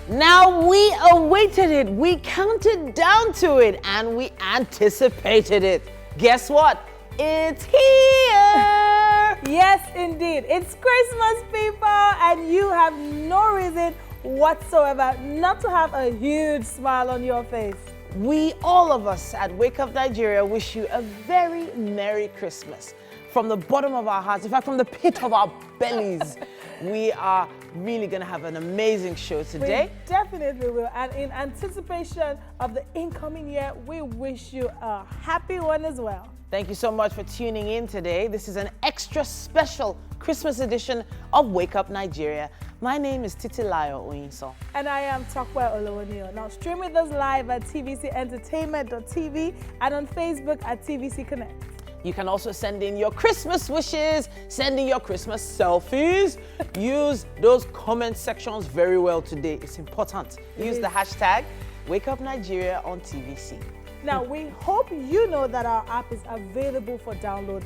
Now we awaited it, we counted down to it, and we anticipated it. Guess what? It's here! Yes, indeed. It's Christmas, people, and you have no reason whatsoever not to have a huge smile on your face. We, all of us at Wake Up Nigeria, wish you a very Merry Christmas. From the bottom of our hearts, in fact, from the pit of our bellies, we are really going to have an amazing show today. We definitely will. And in anticipation of the incoming year, we wish you a happy one as well. Thank you so much for tuning in today. This is an extra special Christmas edition of Wake Up Nigeria. My name is Titilayo Oyinso. And I am Tokwe Olowonio. Now stream with us live at tvcentertainment.tv and on Facebook at TVC Connect. You can also send in your Christmas wishes, send in your Christmas selfies. Use those comment sections very well today. It's important. Use the hashtag Wake Up Nigeria on TVC. Now, we hope you know that our app is available for download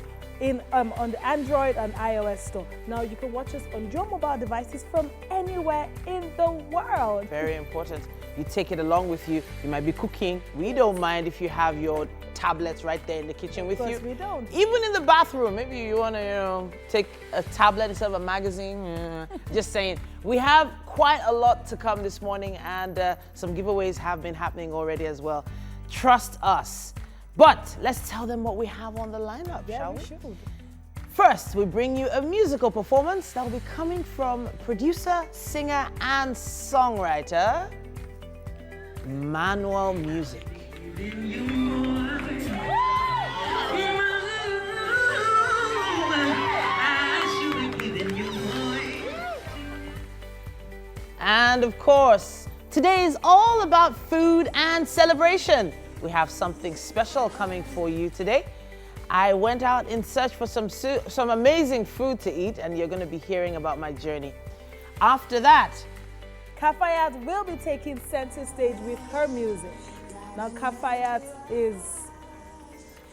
on the Android and iOS store. Now, you can watch us on your mobile devices from anywhere in the world. Very important. You take it along with you. You might be cooking. We don't mind if you have your tablets right there in the kitchen with you. Because we don't. Even in the bathroom, maybe you want to, take a tablet instead of a magazine. Just saying. We have quite a lot to come this morning, and some giveaways have been happening already as well. Trust us. But let's tell them what we have on the lineup, shall we? Should. First, we bring you a musical performance that will be coming from producer, singer, and songwriter, Manuel Music. And of course, today is all about food and celebration. We have something special coming for you today. I went out in search for some amazing food to eat, and you're going to be hearing about my journey. After that, Kafayat will be taking center stage with her music. Now, Kafayat is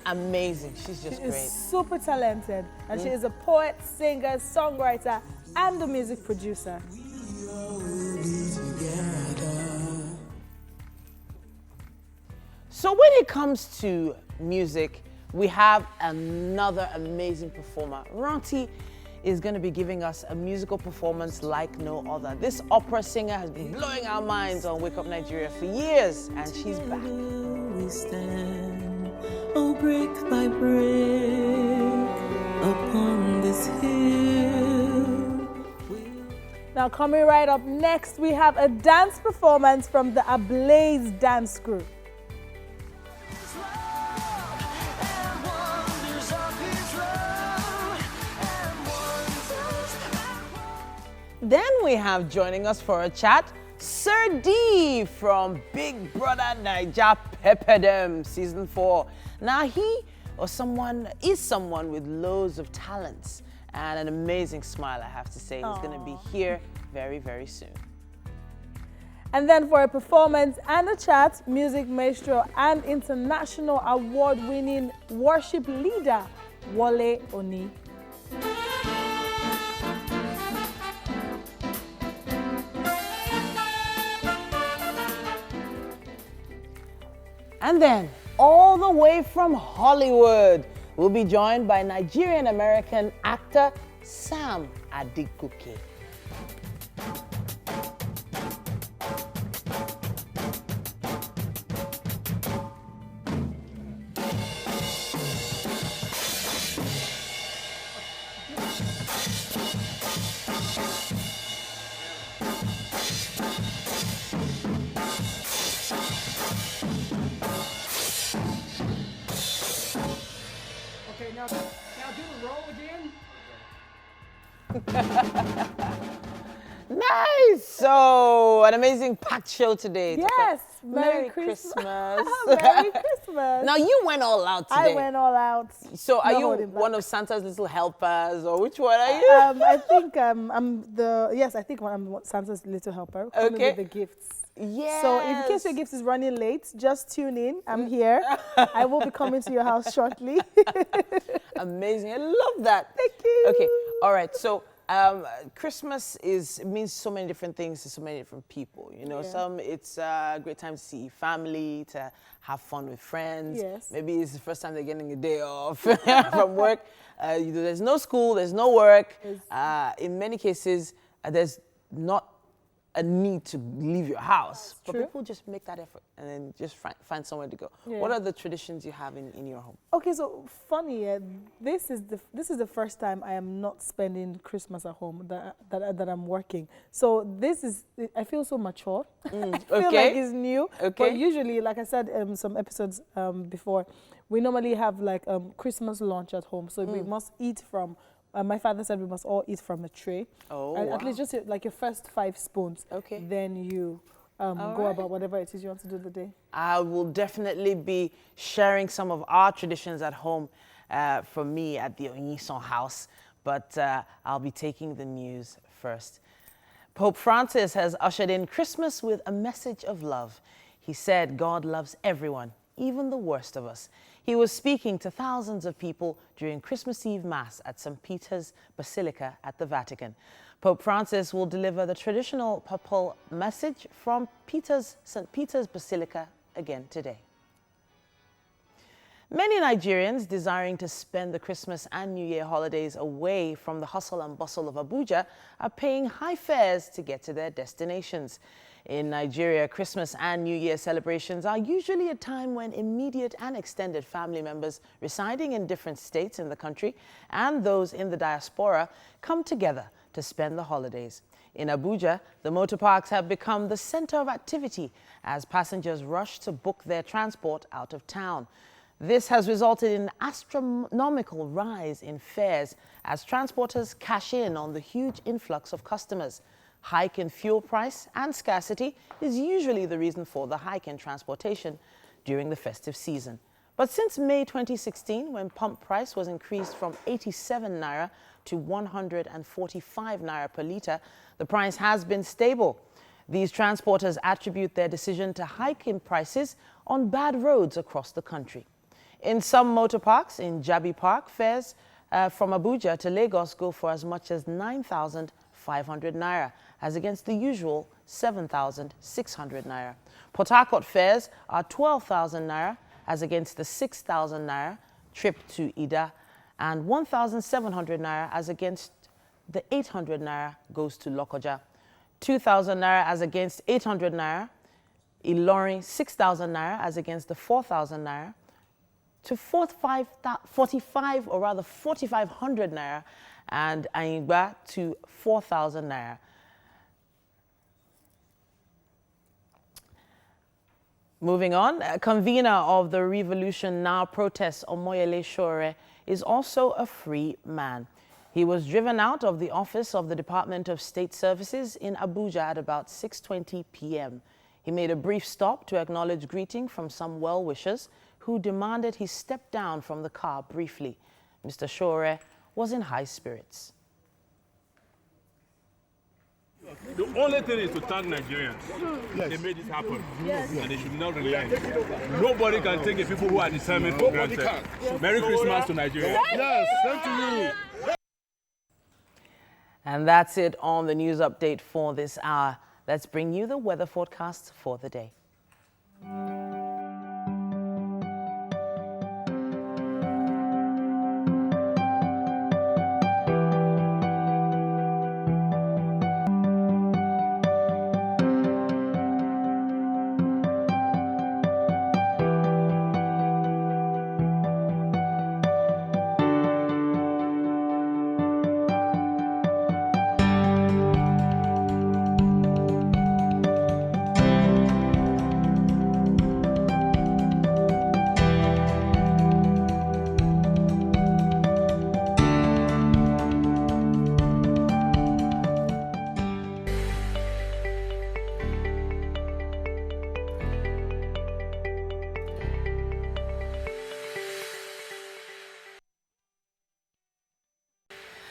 amazing. She's just great. Super talented, and she is a poet, singer, songwriter, and a music producer. So when it comes to music, we have another amazing performer. Rotti is going to be giving us a musical performance like no other. This opera singer has been blowing our minds on Wake Up Nigeria for years, and she's back. We stand, oh, brick by brick, upon this hill. Now, coming right up next, we have a dance performance from the Ablaze Dance Group. Then we have joining us for a chat, Sir D from Big Brother Naija Pepperdem Season 4. Now he is someone with loads of talents and an amazing smile, I have to say. He's going to be here very, very soon. And then for a performance and a chat, music maestro and international award-winning worship leader, Wale Oni. And then, all the way from Hollywood, we'll be joined by Nigerian-American actor Sam Adikuke. Now do the roll again. Nice! So, an amazing packed show today. Yes! Merry Christmas. Merry Christmas. Now, you went all out today. I went all out. So, are No you holding back. one of Santa's little helpers, or which one are you? I think I'm Santa's little helper. Coming Okay. with the gifts. Yes. So in case your gift is running late, just tune in. I'm here. I will be coming to your house shortly. Amazing. I love that. Thank you. Okay. All right. So Christmas means so many different things to so many different people. You know, Yeah. some it's a great time to see family, to have fun with friends. Yes. Maybe it's the first time they're getting a day off from work. There's no school, there's no work. In many cases, there's not a need to leave your house, but true. people just make that effort and then just find somewhere to go. Yeah. What are the traditions you have in your home? Okay, so funny, this is the first time I am not spending Christmas at home, that I'm working. So I feel so mature. I feel okay. like it's new. Okay. But usually, like I said some episodes before, we normally have like Christmas lunch at home. So we must eat from, my father said we must all eat from a tray. Oh, At least just like your first 5 spoons. Okay. Then you go right. about whatever it is you want to do the day. I will definitely be sharing some of our traditions at home for me at the Onyison house, but I'll be taking the news first. Pope Francis has ushered in Christmas with a message of love. He said God loves everyone, even the worst of us. He was speaking to thousands of people during Christmas Eve Mass at St. Peter's Basilica at the Vatican. Pope Francis will deliver the traditional papal message from St. Peter's Basilica again today. Many Nigerians desiring to spend the Christmas and New Year holidays away from the hustle and bustle of Abuja are paying high fares to get to their destinations. In Nigeria, Christmas and New Year celebrations are usually a time when immediate and extended family members residing in different states in the country and those in the diaspora come together to spend the holidays. In Abuja, the motor parks have become the center of activity as passengers rush to book their transport out of town. This has resulted in an astronomical rise in fares as transporters cash in on the huge influx of customers. Hike in fuel price and scarcity is usually the reason for the hike in transportation during the festive season. But since May 2016, when pump price was increased from 87 naira to 145 naira per litre, the price has been stable. These transporters attribute their decision to hike in prices on bad roads across the country. In some motor parks, in Jabi Park, fares from Abuja to Lagos go for as much as 9,500 naira, as against the usual 7,600 naira. Port Harcourt fares are 12,000 naira, as against the 6,000 naira trip to Ida, and 1,700 naira, as against the 800 naira goes to Lokoja. 2,000 naira as against 800 naira. Ilorin, 6,000 naira as against the 4,000 naira. To 4,500 naira, and Ayingba to 4,000 naira. Moving on, a convener of the Revolution Now protests, Omoyele Sowore, is also a free man. He was driven out of the office of the Department of State Services in Abuja at about 6:20 p.m. He made a brief stop to acknowledge greeting from some well-wishers who demanded he step down from the car briefly. Mr. Sowore was in high spirits. The only thing is to thank Nigerians. Yes. They made this happen. Yes. And they should not relent. Nobody can take the people who are determined for granted. Yes. Merry Christmas to Nigeria. Yes, thank you. And that's it on the news update for this hour. Let's bring you the weather forecast for the day.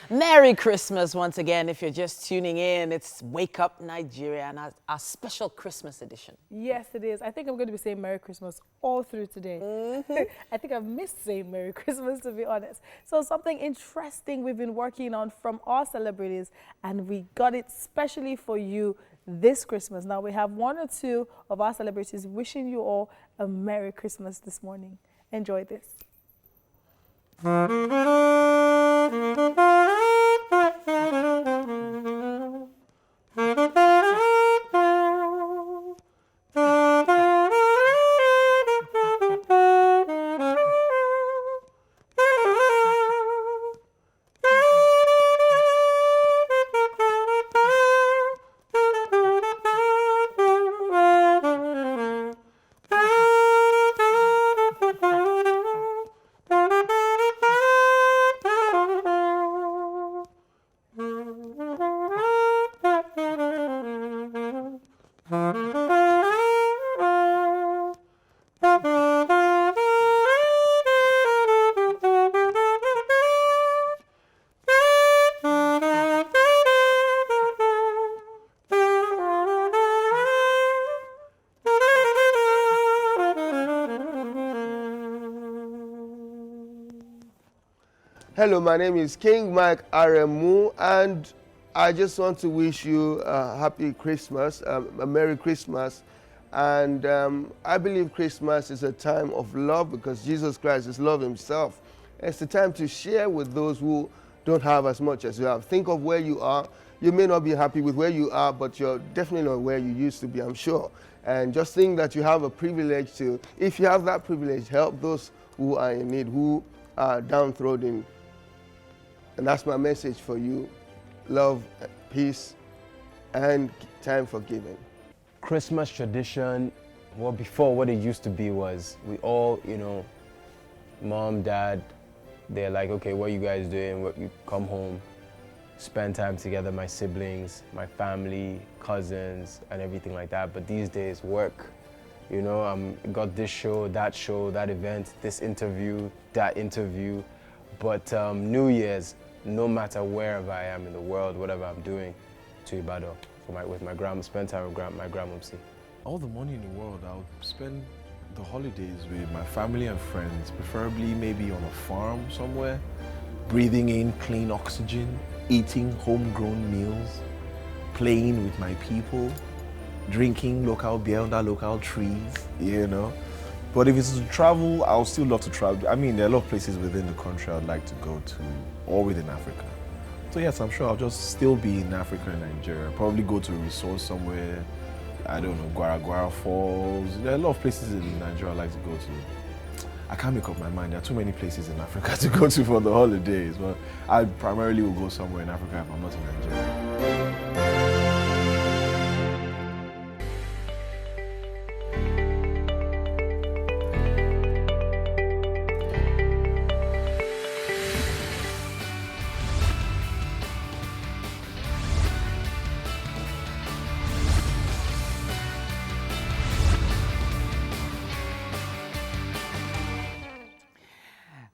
Merry Christmas once again. If you're just tuning in, it's Wake Up Nigeria and our special Christmas edition. Yes, it is. I think I'm going to be saying Merry Christmas all through today. I think I've missed saying Merry Christmas, to be honest. So something interesting we've been working on from our celebrities, and we got it specially for you this Christmas. Now, we have one or two of our celebrities wishing you all a Merry Christmas this morning. Enjoy this. Hello, my name is King Mike Aremu, and I just want to wish you a happy Christmas, a Merry Christmas. And I believe Christmas is a time of love because Jesus Christ is love himself. It's the time to share with those who don't have as much as you have. Think of where you are. You may not be happy with where you are, but you're definitely not where you used to be, I'm sure. And just think that you have a privilege to, if you have that privilege, help those who are in need, who are downtrodden. And that's my message for you. Love, peace, and time for giving. Christmas tradition, well, before what it used to be was we all, mom, dad, they're like, okay, what are you guys doing? You come home, spend time together, my siblings, my family, cousins, and everything like that. But these days, work. Got this show, that event, this interview, that interview. But New Year's, no matter wherever I am in the world, whatever I'm doing, to Ibadan with my grandma, spend time with my grandmomsy. All the money in the world, I'll spend the holidays with my family and friends, preferably maybe on a farm somewhere, breathing in clean oxygen, eating homegrown meals, playing with my people, drinking local beer under local trees, But if it's to travel, I'll still love to travel. I mean, there are a lot of places within the country I'd like to go to, or within Africa. So yes, I'm sure I'll just still be in Africa and Nigeria. Probably go to a resort somewhere, I don't know, Gwara Falls. There are a lot of places in Nigeria I'd like to go to. I can't make up my mind. There are too many places in Africa to go to for the holidays. But I primarily will go somewhere in Africa if I'm not in Nigeria.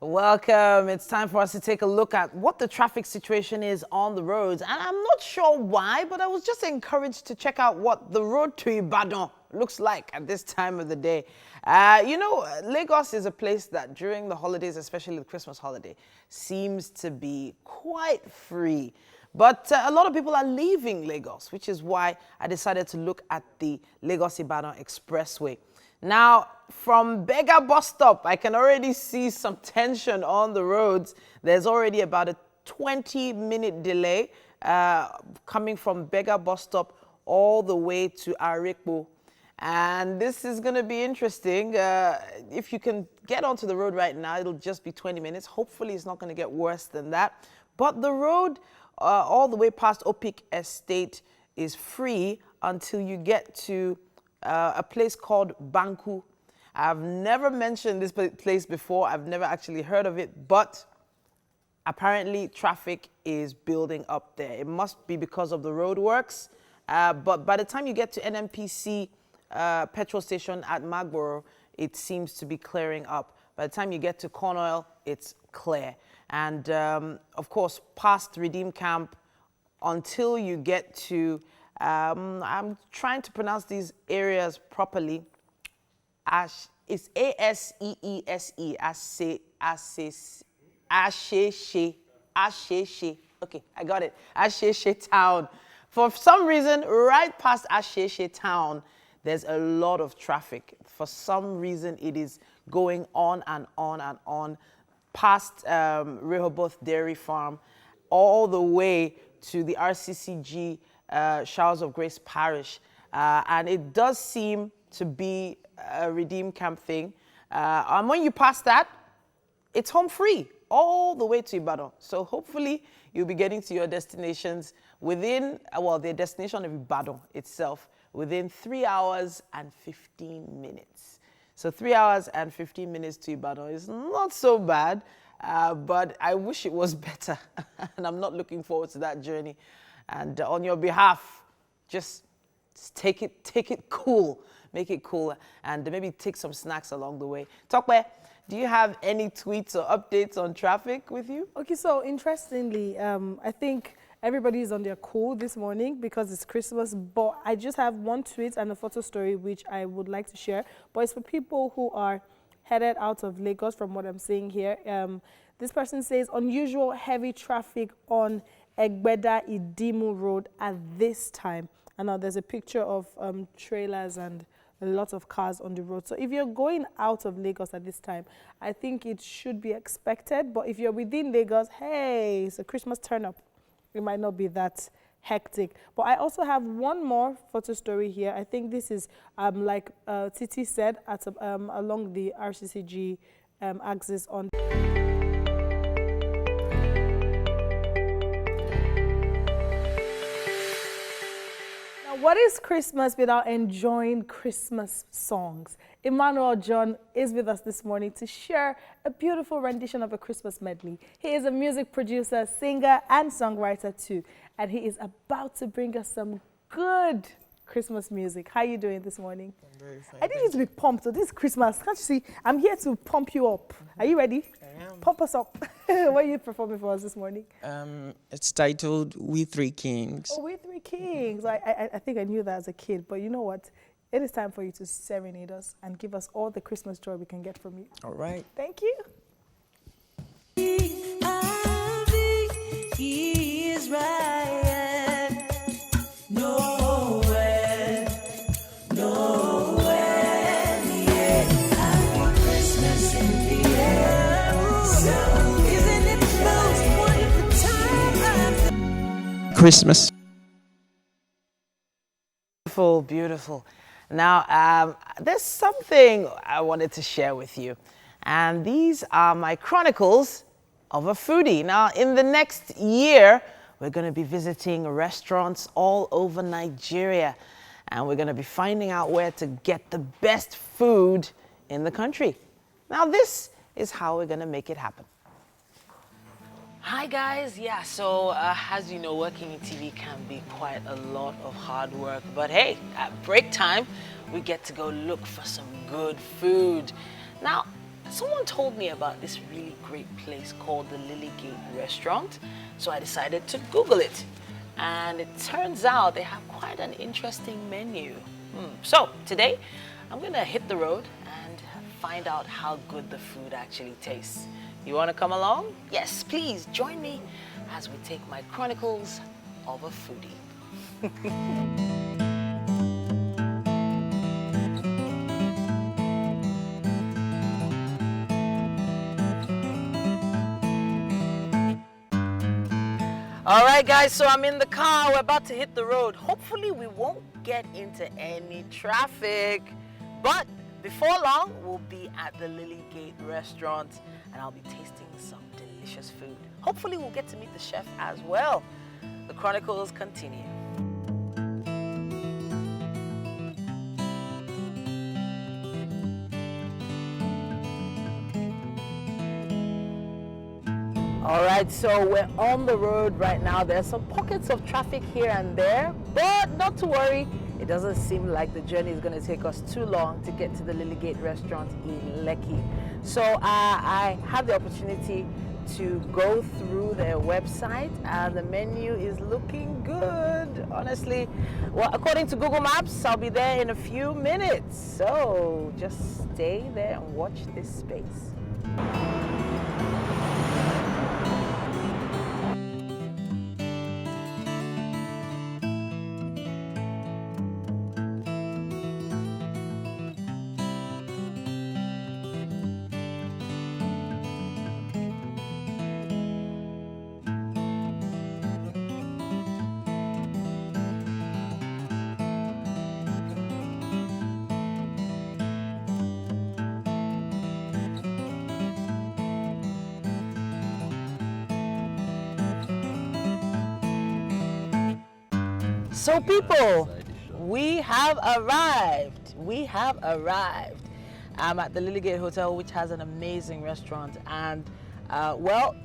Welcome. It's time for us to take a look at what the traffic situation is on the roads. And I'm not sure why, but I was just encouraged to check out what the road to Ibadan looks like at this time of the day. Lagos is a place that during the holidays, especially the Christmas holiday, seems to be quite free. But a lot of people are leaving Lagos, which is why I decided to look at the Lagos-Ibadan Expressway. Now, from Bega bus stop, I can already see some tension on the roads. There's already about a 20-minute delay coming from Bega bus stop all the way to Arekpo. And this is going to be interesting. If you can get onto the road right now, it'll just be 20 minutes. Hopefully, it's not going to get worse than that. But the road all the way past Opik Estate is free until you get to a place called Banku. I've never mentioned this place before. I've never actually heard of it, but apparently traffic is building up there. It must be because of the road works. But by the time you get to NNPC petrol station at Magboro, it seems to be clearing up. By the time you get to Cornwall, it's clear. And of course, past Redeem Camp until you get to, I'm trying to pronounce these areas properly. It's A-S-E-E-S-E, Asheshe. Okay, I got it. Asheshe town. For some reason, right past Asheshe town, there's a lot of traffic. For some reason, it is going on and on and on, past Rehoboth Dairy Farm, all the way to the RCCG Showers of Grace Parish. And it does seem to be a Redeem Camp thing. And when you pass that, it's home free all the way to Ibadan. So hopefully you'll be getting to your destinations within, well, the destination of Ibadan itself within 3 hours and 15 minutes. So 3 hours and 15 minutes to Ibadan is not so bad, but I wish it was better. And I'm not looking forward to that journey. And on your behalf, just take it cool. Make it cool, and maybe take some snacks along the way. Tokwe, do you have any tweets or updates on traffic with you? Okay, so interestingly, I think everybody's on their cool this morning because it's Christmas, but I just have one tweet and a photo story which I would like to share, but it's for people who are headed out of Lagos from what I'm seeing here. This person says, unusual heavy traffic on Egbeda Idimu Road at this time. And now there's a picture of trailers and a lot of cars on the road. So if you're going out of Lagos at this time, I think it should be expected. But if you're within Lagos, hey, it's a Christmas turn up. It might not be that hectic. But I also have one more photo story here. I think this is, like Titi said, at along the RCCG axis on. What is Christmas without enjoying Christmas songs? Emmanuel John is with us this morning to share a beautiful rendition of a Christmas medley. He is a music producer, singer, and songwriter too. And he is about to bring us some good Christmas music. How are you doing this morning? I'm very fine. I need you to be pumped. So this is Christmas. Can't you see? I'm here to pump you up. Are you ready? I am. Pump us up. What are you performing for us this morning? It's titled We Three Kings. Oh, We Three Kings. I think I knew that as a kid, but you know what? It is time for you to serenade us and give us all the Christmas joy we can get from you. All right. Thank you. He is right. Nowhere, yeah. Happy Christmas in the air. So isn't it the most wonderful time? Christmas. Beautiful, beautiful. Now, there's something I wanted to share with you. And these are my chronicles of a foodie. Now, in the next year, we're going to be visiting restaurants all over Nigeria. And we're going to be finding out where to get the best food in the country. Now, this is how we're going to make it happen. Hi guys, yeah, so as you know, working in TV can be quite a lot of hard work, but hey, at break time, we get to go look for some good food. Now, someone told me about this really great place called the Lilygate Restaurant, so I decided to Google it. And it turns out they have quite an interesting menu. So today, I'm gonna hit the road and find out how good the food actually tastes. You want to come along? Yes, please join me as we take my chronicles of a foodie. All right, guys, so I'm in the car. We're about to hit the road. Hopefully, we won't get into any traffic. But before long, we'll be at the Lilygate Restaurant, and I'll be tasting some delicious food. Hopefully, we'll get to meet the chef as well. The Chronicles continue. All right, so we're on the road right now. There's some pockets of traffic here and there, but not to worry. It doesn't seem like the journey is going to take us too long to get to the Lilygate Restaurant in Lekki. So I had the opportunity to go through their website. The menu is looking good, honestly. Well, according to Google Maps, I'll be there in a few minutes. So just stay there and watch this space. So people, we have arrived. We have arrived. I'm at the Lilygate Hotel, which has an amazing restaurant. And well,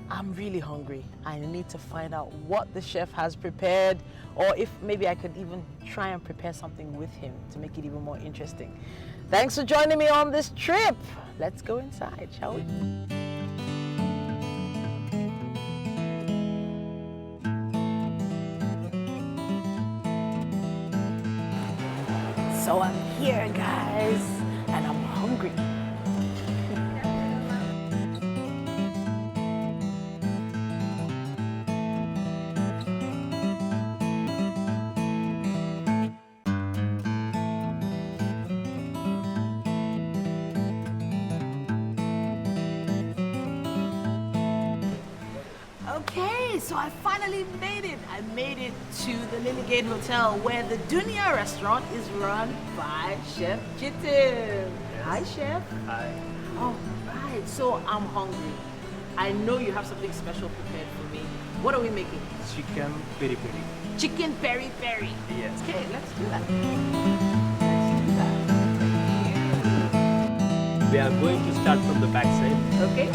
I'm really hungry. I need to find out what the chef has prepared, or if maybe I could even try and prepare something with him to make it even more interesting. Thanks for joining me on this trip. Let's go inside, shall we? So I'm here, guys, and I'm hungry. Okay, so I finally made it. I made it to the Lilygate Hotel, where the Dunia restaurant is run by Chef Chitin. Hi, Chef. Hi. All right, so I'm hungry. I know you have something special prepared for me. What are we making? Chicken peri peri. Chicken peri peri. Yes. Okay, let's do that. We are going to start from the back side. Okay.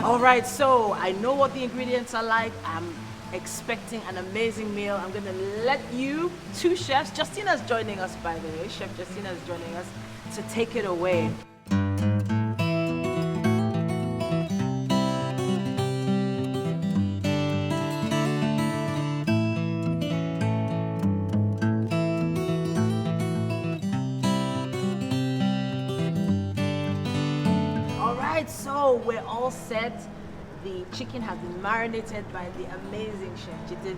All right, so I know what the ingredients are like. I'm expecting an amazing meal. I'm gonna let you two chefs, Justina's joining us, by the way. Chef Justina is joining us to take it away. All right, so we're all set. The chicken has been marinated by the amazing Chef Chitin,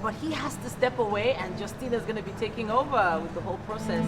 but he has to step away, and Justina's gonna be taking over with the whole process.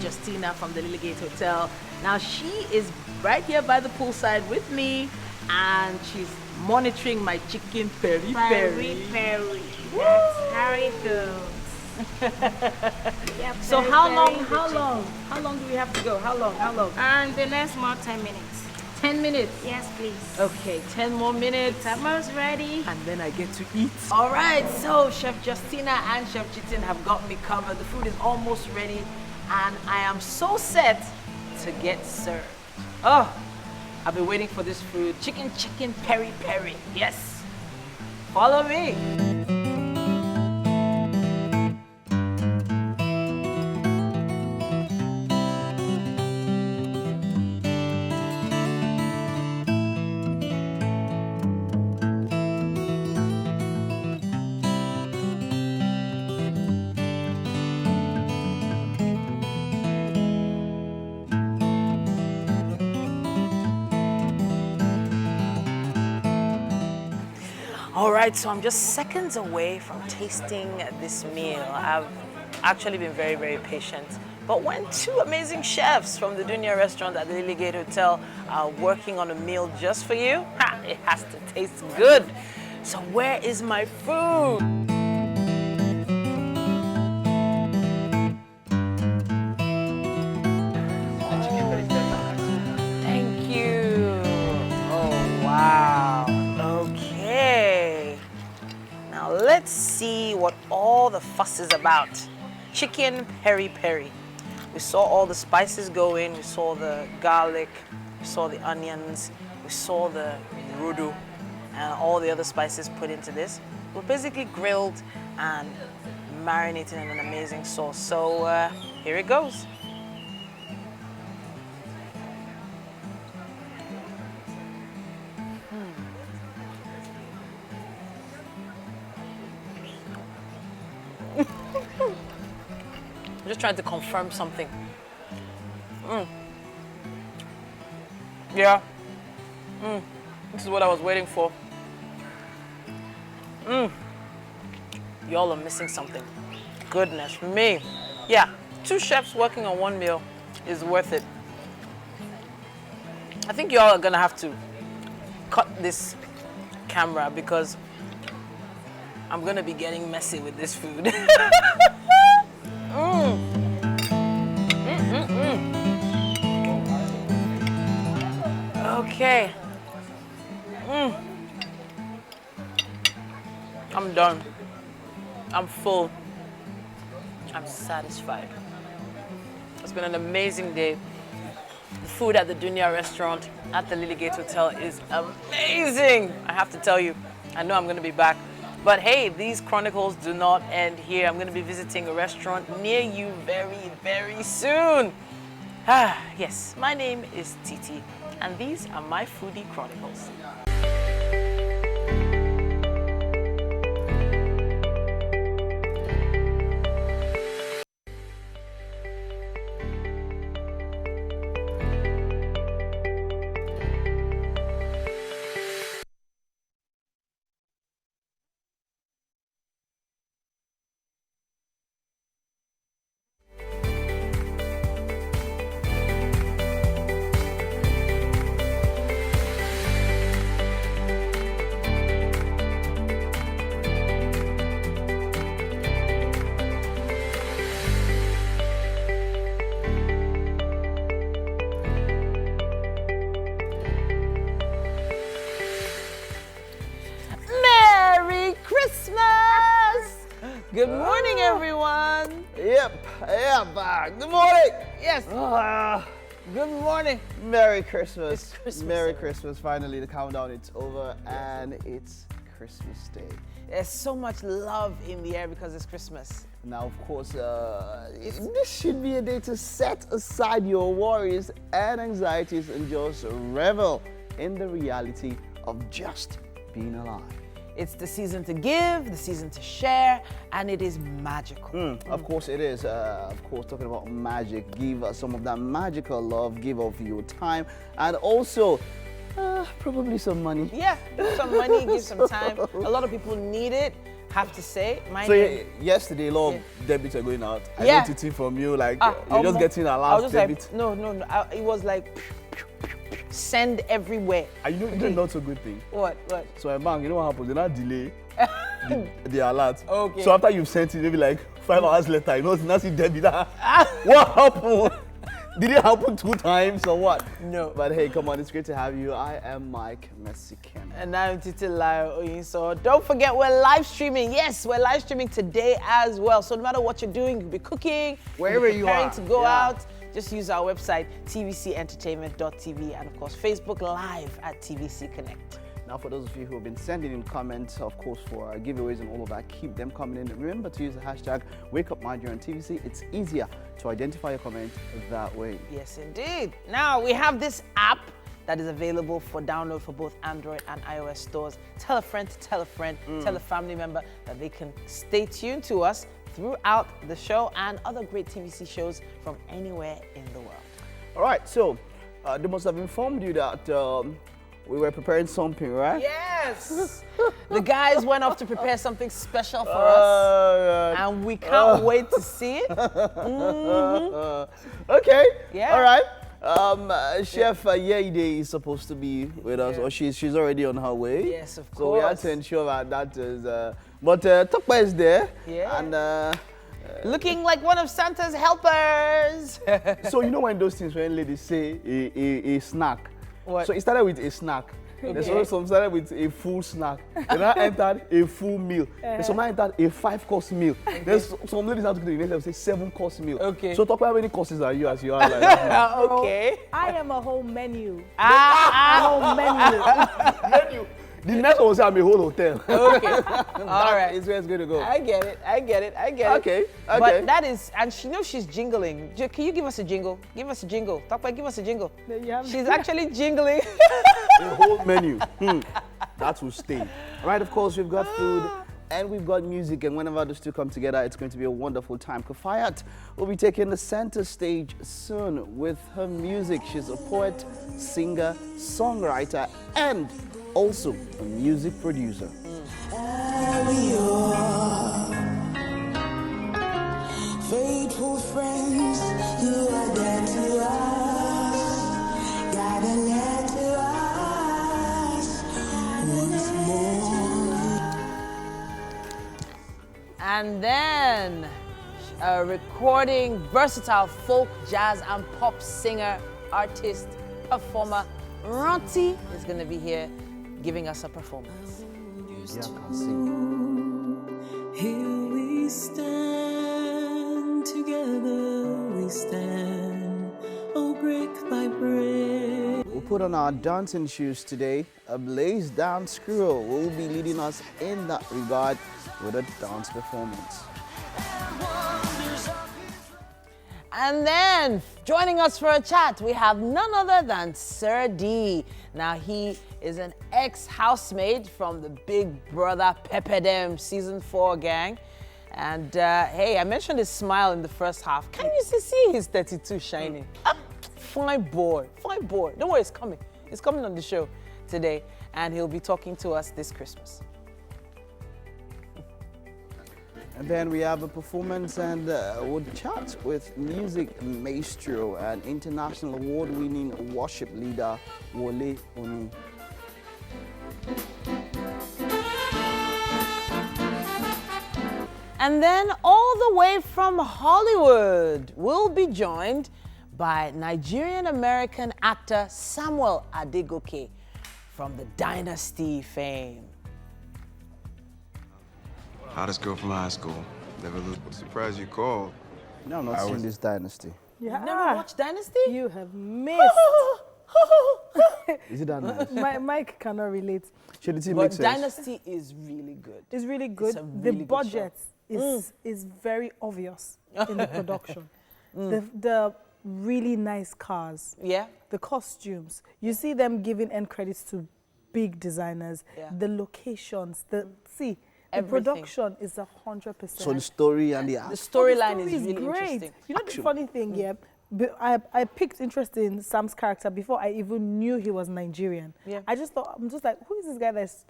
Justina from the Lilygate Hotel. Now she is right here by the poolside with me, and she's monitoring my chicken peri peri. Peri. That's how it goes. Yeah, So how long do we have to go? How long? And the next more 10 minutes. 10 minutes? Yes, please. Okay, 10 more minutes. It's almost ready. And then I get to eat. All right, so Chef Justina and Chef Chitin have got me covered. The food is almost ready, and I am so set to get served. Oh, I've been waiting for this food. Chicken peri peri. Yes. Follow me. All right, so I'm just seconds away from tasting this meal. I've actually been very, very patient. But when two amazing chefs from the Dunia restaurant at the Lilygate Hotel are working on a meal just for you, it has to taste good. So where is my food? Thank you. Oh, wow. this is about. Chicken peri. We saw all the spices go in. We saw the garlic. We saw the onions. We saw the rudu and all the other spices put into this. We're basically grilled and marinated in an amazing sauce. So here it goes. I'm just trying to confirm something. Yeah. This is what I was waiting for. Y'all are missing something. Goodness me. Yeah, 2 chefs working on 1 meal is worth it. I think y'all are gonna have to cut this camera because I'm gonna be getting messy with this food. Okay. I'm done. I'm full. I'm satisfied. It's been an amazing day. The food at the Dunia restaurant at the Lily Gate Hotel is amazing. I have to tell you, I know I'm going to be back. But hey, these chronicles do not end here. I'm going to be visiting a restaurant near you very, very soon. Yes, my name is Titi, and these are my Foodie Chronicles. Good morning, everyone. Yep. Good morning. Yes. Good morning. Merry Christmas. It's Christmas. Merry Christmas. Finally, the countdown is over and it's Christmas Day. There's so much love in the air because it's Christmas. Now, of course, this should be a day to set aside your worries and anxieties and just revel in the reality of just being alive. It's the season to give, the season to share, and it is magical. Of course it is. Of course, talking about magic, give us some of that magical love, give of your time, and also probably some money. Yeah, give some money, give some time. A lot of people need it, have to say. Yesterday, a lot of debits are going out. I Yeah. noticed it from you, like you're just getting a I was last just debit. like, no. It was like, send everywhere. And you know not so good thing. What? So a bank, you know what happens? They not delay the alert. Okay. So after you've sent it, maybe like 5 hours later, you know, it's not debit. What happened? Did it happen 2 times or what? No. But hey, come on, it's great to have you. I am Mike Mexican. And I'm Titi Lai. So don't forget, we're live streaming. Yes, we're live streaming today as well. So no matter what you're doing, you could be cooking, wherever you are, preparing to go out. Just use our website, tvcentertainment.tv, and of course, Facebook Live at TVC Connect. Now, for those of you who have been sending in comments, of course, for giveaways and all of that, keep them coming in. Remember to use the hashtag WakeUpNigeria on TVC. It's easier to identify your comment that way. Yes, indeed. Now, we have this app that is available for download for both Android and iOS stores. Tell a friend to tell a friend, tell a family member that they can stay tuned to us throughout the show and other great TVC shows from anywhere in the world. All right, so they must have informed you that we were preparing something, right? Yes! The guys went off to prepare something special for us, and we can't wait to see it. Okay, yeah. All right. Chef EAD is supposed to be with us, or she's already on her way. Yes, of course. So we have to ensure that is. But Tokpa is there. Yeah. And looking like one of Santa's helpers. So you know when those things when ladies say a snack. What? So it started with a snack. There's also some started with a full snack. Then I entered a full meal. Then some entered a 5-course meal. There's some ladies have to go to the next level, say 7-course meal. Okay. So talk about how many courses are you as you are like that. Okay. I am a whole menu. Ah, whole menu. The next one will say I'm a whole hotel. Okay. All right. Is where it's going to go. I get it. Okay. But that is, and she knows she's jingling. Can you give us a jingle? Give us a jingle. Talk about give us a jingle. She's actually jingling. A whole menu. That will stay. All right, of course, we've got food and we've got music, and whenever those two come together, it's going to be a wonderful time. Kafayat will be taking the center stage soon with her music. She's a poet, singer, songwriter, and also a music producer. Faithful friends who are dead to us, got a letter to us once more. And then a recording, versatile folk, jazz, and pop singer, artist, performer, Rotti is going to be here giving us a performance. Yeah, I can sing. Here we stand, together we stand, oh brick by brick. We'll put on our dancing shoes today. A Blaze Dance Crew will be leading us in that regard with a dance performance. And then, joining us for a chat, we have none other than Sir D. Now, he is an ex-housemaid from the Big Brother Pepperdem Season 4 gang. And hey, I mentioned his smile in the first half. Can you see his 32 shining? Fine boy, fine boy. Don't worry, it's coming. He's coming on the show today, and he'll be talking to us this Christmas. And then we have a performance and we'll chat with music maestro and international award-winning worship leader, Wole Oni. And then all the way from Hollywood, we'll be joined by Nigerian-American actor Samuel Adegoke from the Dynasty fame. Hottest girl from high school. Never lose. Surprised you called. No, I'm not seeing this Dynasty. Yeah. You've never watched Dynasty? You have missed. Is it that nice? Mike cannot relate. Should the team But make sense? Dynasty is really good. It's really good. It's a The really good budget show. is very obvious in the production. The really nice cars. Yeah. The costumes. You see them giving end credits to big designers. Yeah. The locations. The Everything. production is 100%. So the story and the The art. storyline The is story really great. interesting. You know the funny thing, yeah? I picked interest in Sam's character before I even knew he was Nigerian. Yeah. I just thought, I'm just like, who is this guy that's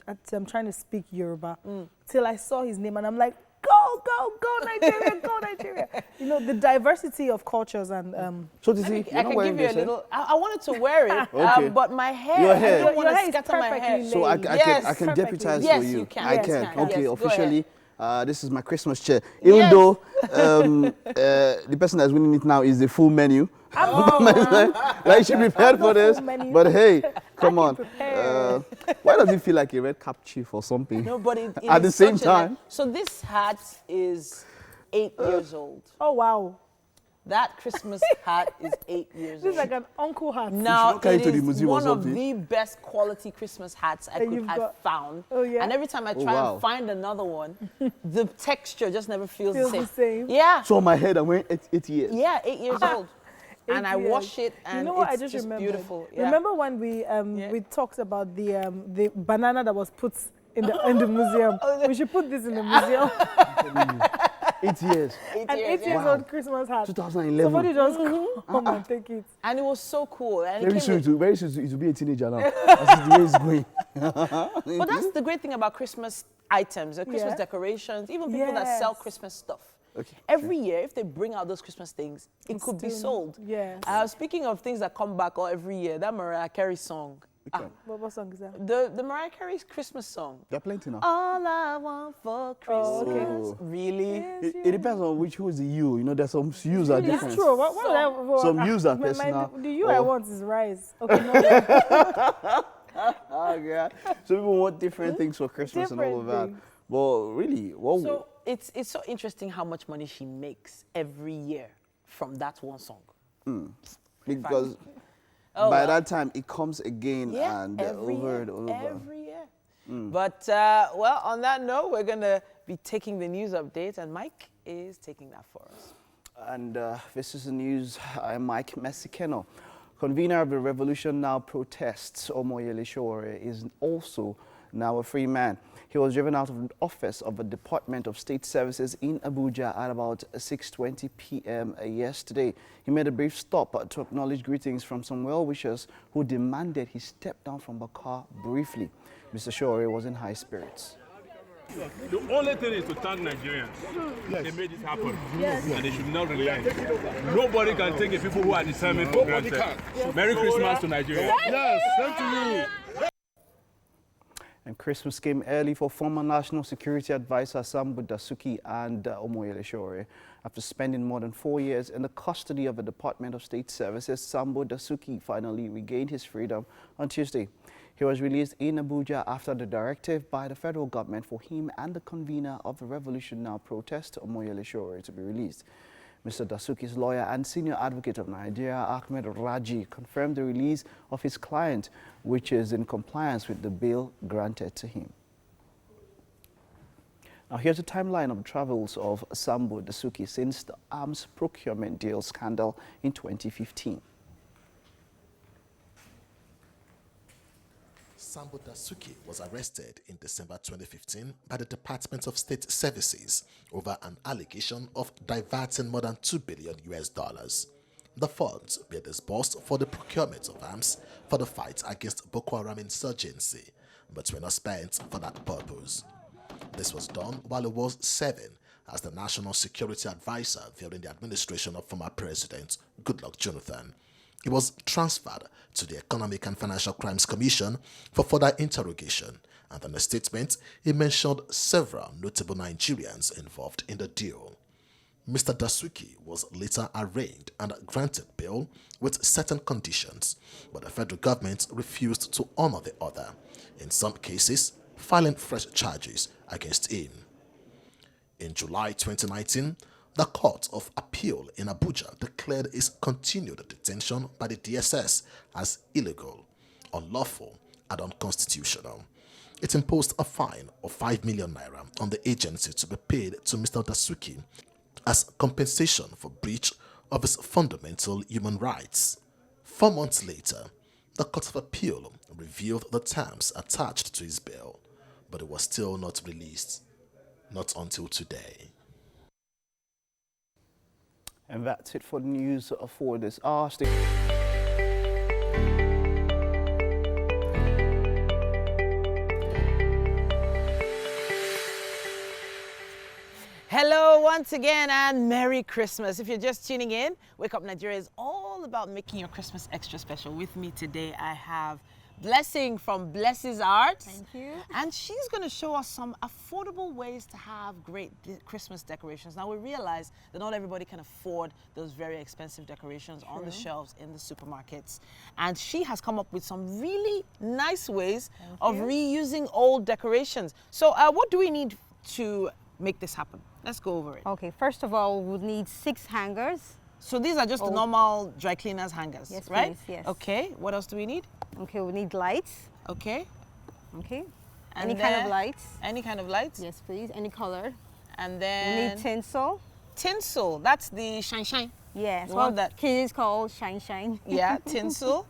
trying to speak Yoruba? Till I saw his name and I'm like, go Nigeria, go Nigeria. You know, the diversity of cultures and... So to see, I can give you a little... I wanted to wear it, Okay. but my hair... Your hair. I don't want Your hair to is scatter my hair. perfectly So I Yes, can deputize Yes, for you. you can. I Yes, can. you can. Okay, Yes, go officially, this is my Christmas chair. Even Yes. though the person that's winning it now is the full menu. Like she prepared for this. menu. But hey, come on. prepared. Why does it feel like a red cap chief or something? No, but it At the is same such a time. So this hat is 8 years old. Oh, wow. That Christmas hat is 8 years This is old. like an uncle hat. Now carry it it to the is museum or one of something. the best quality Christmas hats I That could you've have got. found. Oh, yeah? And every time I try wow. and find another one, the texture just never feels, Feels the the same. same. Yeah. So on my head, I'm wearing 8 years. Yeah, 8 years old. And I years. wash it and you know what it's I just remembered? beautiful. Yeah. Remember when we talked about the banana that was put in the museum? We should put this in the museum. 8 years. An 8 years old Christmas hat. 2011. Somebody just come and take it. And it was so cool. And Very it came soon, with, very soon, it will be a teenager now. That's the way it's going. but that's the great thing about Christmas items, Christmas Yeah. decorations, even people that sell Yes. Christmas stuff. Okay. Every year, if they bring out those Christmas things, it could be sold. Yes. Speaking of things that come back every year, that Mariah Carey song. What song is that? The Mariah Carey's Christmas song. There are plenty now. All I want for Christmas. Oh. Really? It depends on who is the you. You know, there's some yous are That's different. true. What Some use are personal. The you I or- want is rice. Okay, no. Oh, God. So people want different things for Christmas and all of that. Well, really, well, So it's so interesting how much money she makes every year from that one song. because Oh, by well. that time it comes again Yeah, and every over year, and over. every year. But, well, on that note, we're going to be taking the news update, and Mike is taking that for us. And this is the news. I'm Mike Mesikeno. Convener of the Revolution Now protests, Omoyele Sowore, is also now a free man. He was driven out of the office of the Department of State Services in Abuja at about 6:20 p.m. yesterday. He made a brief stop to acknowledge greetings from some well-wishers who demanded he step down from the car briefly. Mr. Sowore was in high spirits. The only thing is to thank Nigerians. They made this happen. And they should not relent. Nobody can take the people who are determined for granted. Merry Christmas to Nigeria. Yes, thank you. And Christmas came early for former National Security Advisor Sambo Dasuki and Omoyele Sowore. After spending more than 4 years in the custody of the Department of State Services, Sambo Dasuki finally regained his freedom on Tuesday. He was released in Abuja after the directive by the federal government for him and the convener of the Revolution Now protest, Omoyele Sowore, to be released. Mr. Dasuki's lawyer and senior advocate of Nigeria, Ahmed Raji, confirmed the release of his client, which is in compliance with the bail granted to him. Now, here's a timeline of the travels of Sambo Dasuki since the arms procurement deal scandal in 2015. Sambo Dasuki was arrested in December 2015 by the Department of State Services over an allegation of diverting more than $2 billion. The funds were disbursed for the procurement of arms for the fight against Boko Haram insurgency, but were not spent for that purpose. This was done while he was serving as the National Security Advisor during the administration of former President Goodluck Jonathan. He was transferred to the Economic and Financial Crimes Commission for further interrogation, and in a statement, he mentioned several notable Nigerians involved in the deal. Mr. Dasuki was later arraigned and granted bail with certain conditions, but the federal government refused to honor the order, in some cases, filing fresh charges against him. In July 2019, the Court of Appeal in Abuja declared his continued detention by the DSS as illegal, unlawful, and unconstitutional. It imposed a fine of 5 million naira on the agency to be paid to Mr. Dasuki as compensation for breach of his fundamental human rights. 4 months later, the Court of Appeal revealed the terms attached to his bail, but it was still not released, not until today. And that's it for the news for this hour. Hello once again and Merry Christmas. If you're just tuning in, Wake Up Nigeria is all about making your Christmas extra special. With me today, I have Blessing from Bless's Arts. Thank you. And she's going to show us some affordable ways to have great Christmas decorations. Now, we realize that not everybody can afford those very expensive decorations on the shelves in the supermarkets. And she has come up with some really nice ways of reusing old decorations. So what do we need to make this happen? Let's go over it. Okay, first of all, we'll need 6 hangers. So these are just the normal dry cleaners hangers, yes, right? Please, yes. Okay, what else do we need? Okay, we need lights. Okay. Okay. And any kind of lights. Any kind of lights? Yes, please. Any color. And then we need tinsel. Tinsel, that's the shine. Yes, the well, one that kids call shine. Yeah, tinsel.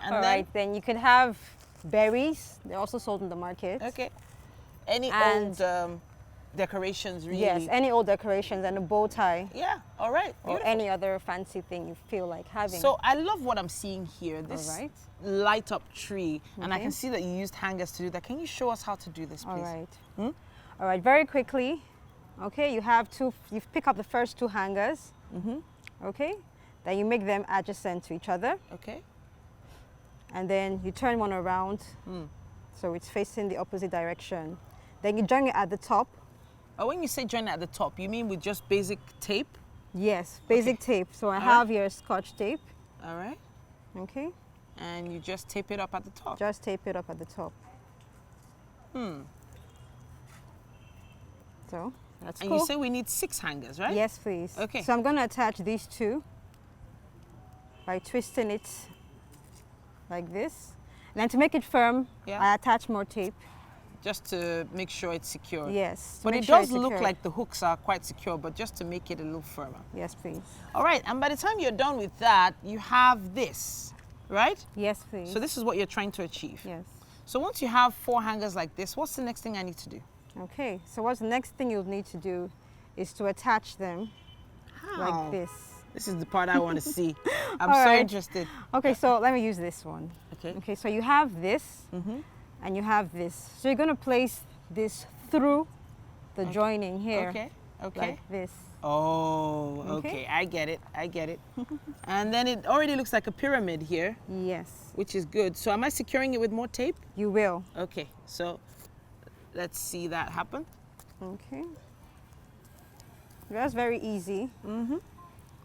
And all right, then you can have berries. They're also sold in the market. Okay. Any old decorations, really? Yes, any old decorations and a bow tie. Yeah, all right. Or any other fancy thing you feel like having. So I love what I'm seeing here. This light up tree. And I can see that you used hangers to do that. Can you show us how to do this, please? All right. All right, very quickly. Okay, you pick up the first 2 hangers. Okay, then you make them adjacent to each other. Okay. And then you turn one around. So it's facing the opposite direction. Then you join it at the top. Oh, when you say join it at the top, you mean with just basic tape? Yes, basic tape. So I have your Scotch tape. All right. Okay. And you just tape it up at the top. Just tape it up at the top. So that's and cool. you say we need 6 hangers, right? Yes, please. Okay. So I'm going to attach these 2 by twisting it like this. And then to make it firm, I attach more tape. Just to make sure it's secure. Yes. But it does look like the hooks are quite secure, but just to make it a little firmer. Yes, please. All right, and by the time you're done with that, you have this, right? Yes, please. So this is what you're trying to achieve. Yes. So once you have 4 hangers like this, what's the next thing I need to do? Okay, so what's the next thing you'll need to do is to attach them like this. This is the part I want to see. I'm All so right. interested. Okay, so let me use this one. Okay. Okay, so you have this and you have this. So you're going to place this through the joining here. Okay, okay. Like this. Oh, okay. I get it. I get it. And then it already looks like a pyramid here. Yes. Which is good. So am I securing it with more tape? You will. Okay, so let's see that happen. Okay. That's very easy.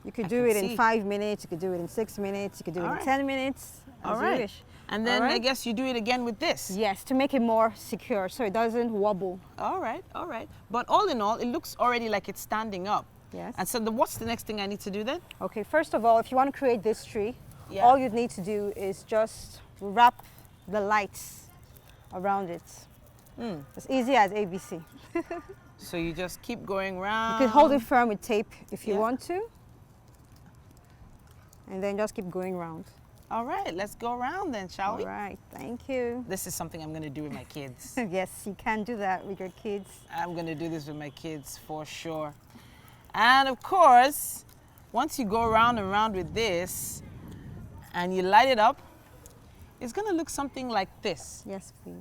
You could I do can it in see. 5 minutes, you could do it in 6 minutes, you could do it in 10 minutes, as you wish. And then I guess you do it again with this. Yes, to make it more secure so it doesn't wobble. All right, all right. But all in all, it looks already like it's standing up. Yes. And so what's the next thing I need to do then? Okay, first of all, if you want to create this tree, all you'd need to do is just wrap the lights around it. As easy as ABC. So you just keep going round. You can hold it firm with tape if you want to. And then just keep going round. All right, let's go around then, shall we? All right, thank you. This is something I'm going to do with my kids. Yes, you can do that with your kids. I'm going to do this with my kids for sure. And of course, once you go around and around with this and you light it up, it's going to look something like this. Yes, please.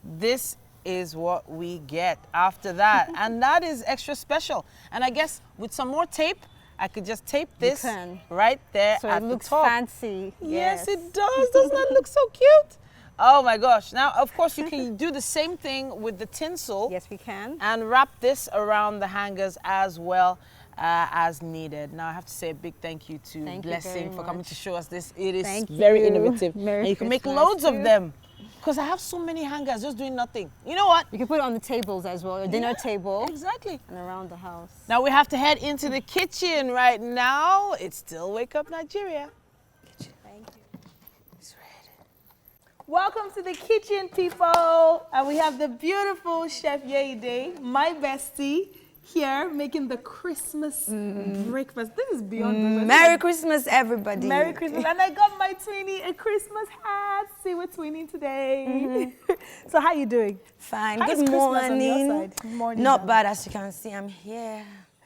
This is what we get after that. And that is extra special. And I guess with some more tape, I could just tape this right there so at it looks the top. fancy. Yes, it does. Doesn't that look so cute? Oh my gosh. Now, of course, you can do the same thing with the tinsel. Yes, we can. And wrap this around the hangers as well as needed. Now, I have to say a big thank you to Blessing for coming to show us this. It is very innovative. Merry and you can make Christmas loads of too. them. Because I have so many hangers just doing nothing. You know what? You can put it on the tables as well, your dinner table. Exactly. And around the house. Now we have to head into the kitchen right now. It's still Wake Up Nigeria. Thank you. It's ready. Welcome to the kitchen, people. And we have the beautiful Chef EAD, my bestie, here making the Christmas breakfast. This is beyond breakfast. Merry Christmas, everybody. Merry Christmas. And I got my Tweenie a Christmas hat. See, we're tweening today. So how you doing? Fine. How is Good Christmas on your morning. side? Good morning. Not darling. bad, as you can see. I'm here.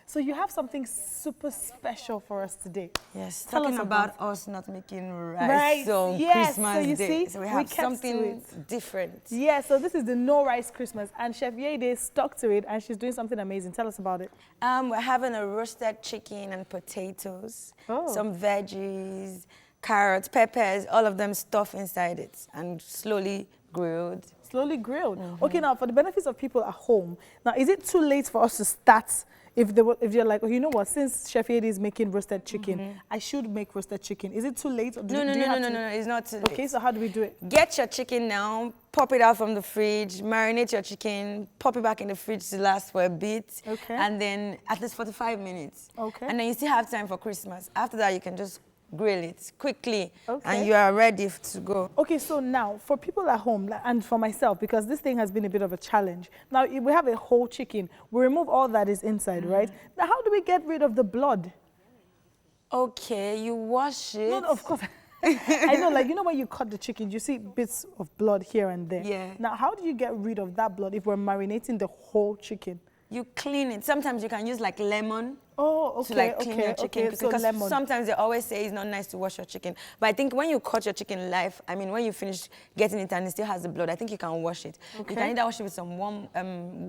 So you have something super special for us today. Yes, Tell talking us about us not making rice Right, on yes, Christmas so you Day. see, So we we have kept to something it. different. Yeah, so this is the no rice Christmas, and Chef EAD stuck to it, and she's doing something amazing. Tell us about it. We're having a roasted chicken and potatoes, Oh. some veggies, carrots, peppers, all of them stuffed inside it and slowly grilled. Slowly grilled. Okay, now for the benefits of people at home, now is it too late for us to start? If you're like, oh, you know what, since Chef EAD is making roasted chicken, I should make roasted chicken. Is it too late? Or do No, you have to- no, it's not too late. Okay, so how do we do it? Get your chicken now, pop it out from the fridge, marinate your chicken, pop it back in the fridge to last for a bit. Okay. And then at least 45 minutes. Okay. And then you still have time for Christmas. After that, you can just grill it quickly. Okay. And you are ready to go. Okay, so now for people at home and for myself, because this thing has been a bit of a challenge. Now if we have a whole chicken. We remove all that is inside, right? Now how do we get rid of the blood? Okay, you wash it. No, of course. I know, like, you know when you cut the chicken, you see bits of blood here and there. Yeah. Now, how do you get rid of that blood if we're marinating the whole chicken? You clean it. Sometimes you can use like lemon. Oh, okay, to like clean your chicken. okay. So Because lemon. sometimes they always say it's not nice to wash your chicken. But I think when you cut your chicken live, I mean, when you finish getting it and it still has the blood, I think you can wash it. Okay. You can either wash it with some warm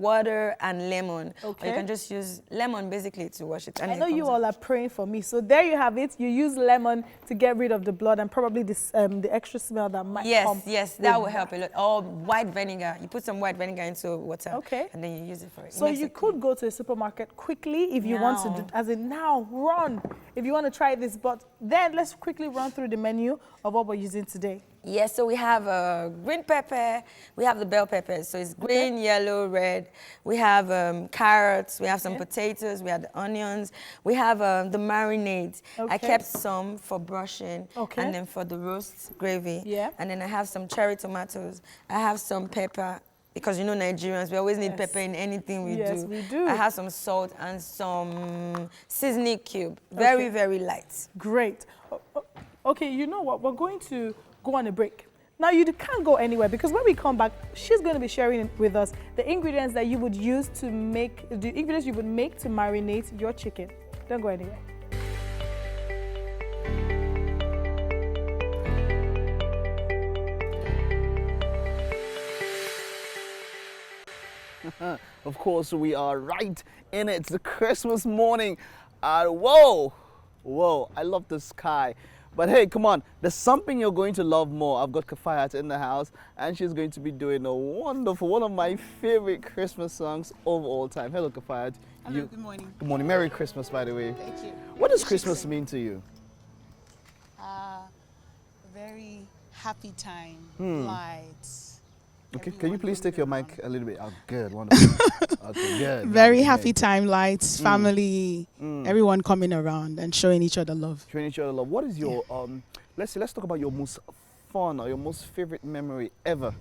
water and lemon. Or Okay. you can just use lemon basically to wash it. And I it know you comes all are praying for me. So there you have it. You use lemon to get rid of the blood and probably this the extra smell that might come. Yes, that with will help a lot. Or white vinegar. You put some white vinegar into water. Okay. And then you use it for it. So Makes you it could go to a supermarket quickly if you want to as in now, run if you want to try this. But then let's quickly run through the menu of what we're using today. Yes, so we have green pepper, we have the bell peppers, so it's green, yellow, red. We have carrots, we have some potatoes, we have the onions, we have the marinades. I kept some for brushing, and then for the roast gravy. Yeah. And then I have some cherry tomatoes. I have some pepper, because you know Nigerians, we always need pepper in anything we do. Yes, we do. I have some salt and some seasoning cube, very, very light. Great. Okay, you know what, we're going to go on a break. Now you can't go anywhere because when we come back, she's going to be sharing with us the ingredients that you would use to make, the ingredients you would make to marinate your chicken. Don't go anywhere. Of course, we are right in it. It's the Christmas morning. Whoa, I love the sky. But hey, come on, there's something you're going to love more. I've got Kafayat in the house, and she's going to be doing a wonderful, one of my favorite Christmas songs of all time. Hello, Kafayat. Hello, good morning. Good morning. Merry Christmas, by the way. Thank you. What does Christmas mean to you? Very happy time, lights. Okay, can you please take your mic a little bit? Oh, good, wonderful. Okay, good. Very happy time, lights, family, everyone coming around and showing each other love. Showing each other love. What is your, let's talk about your most fun or your most favorite memory ever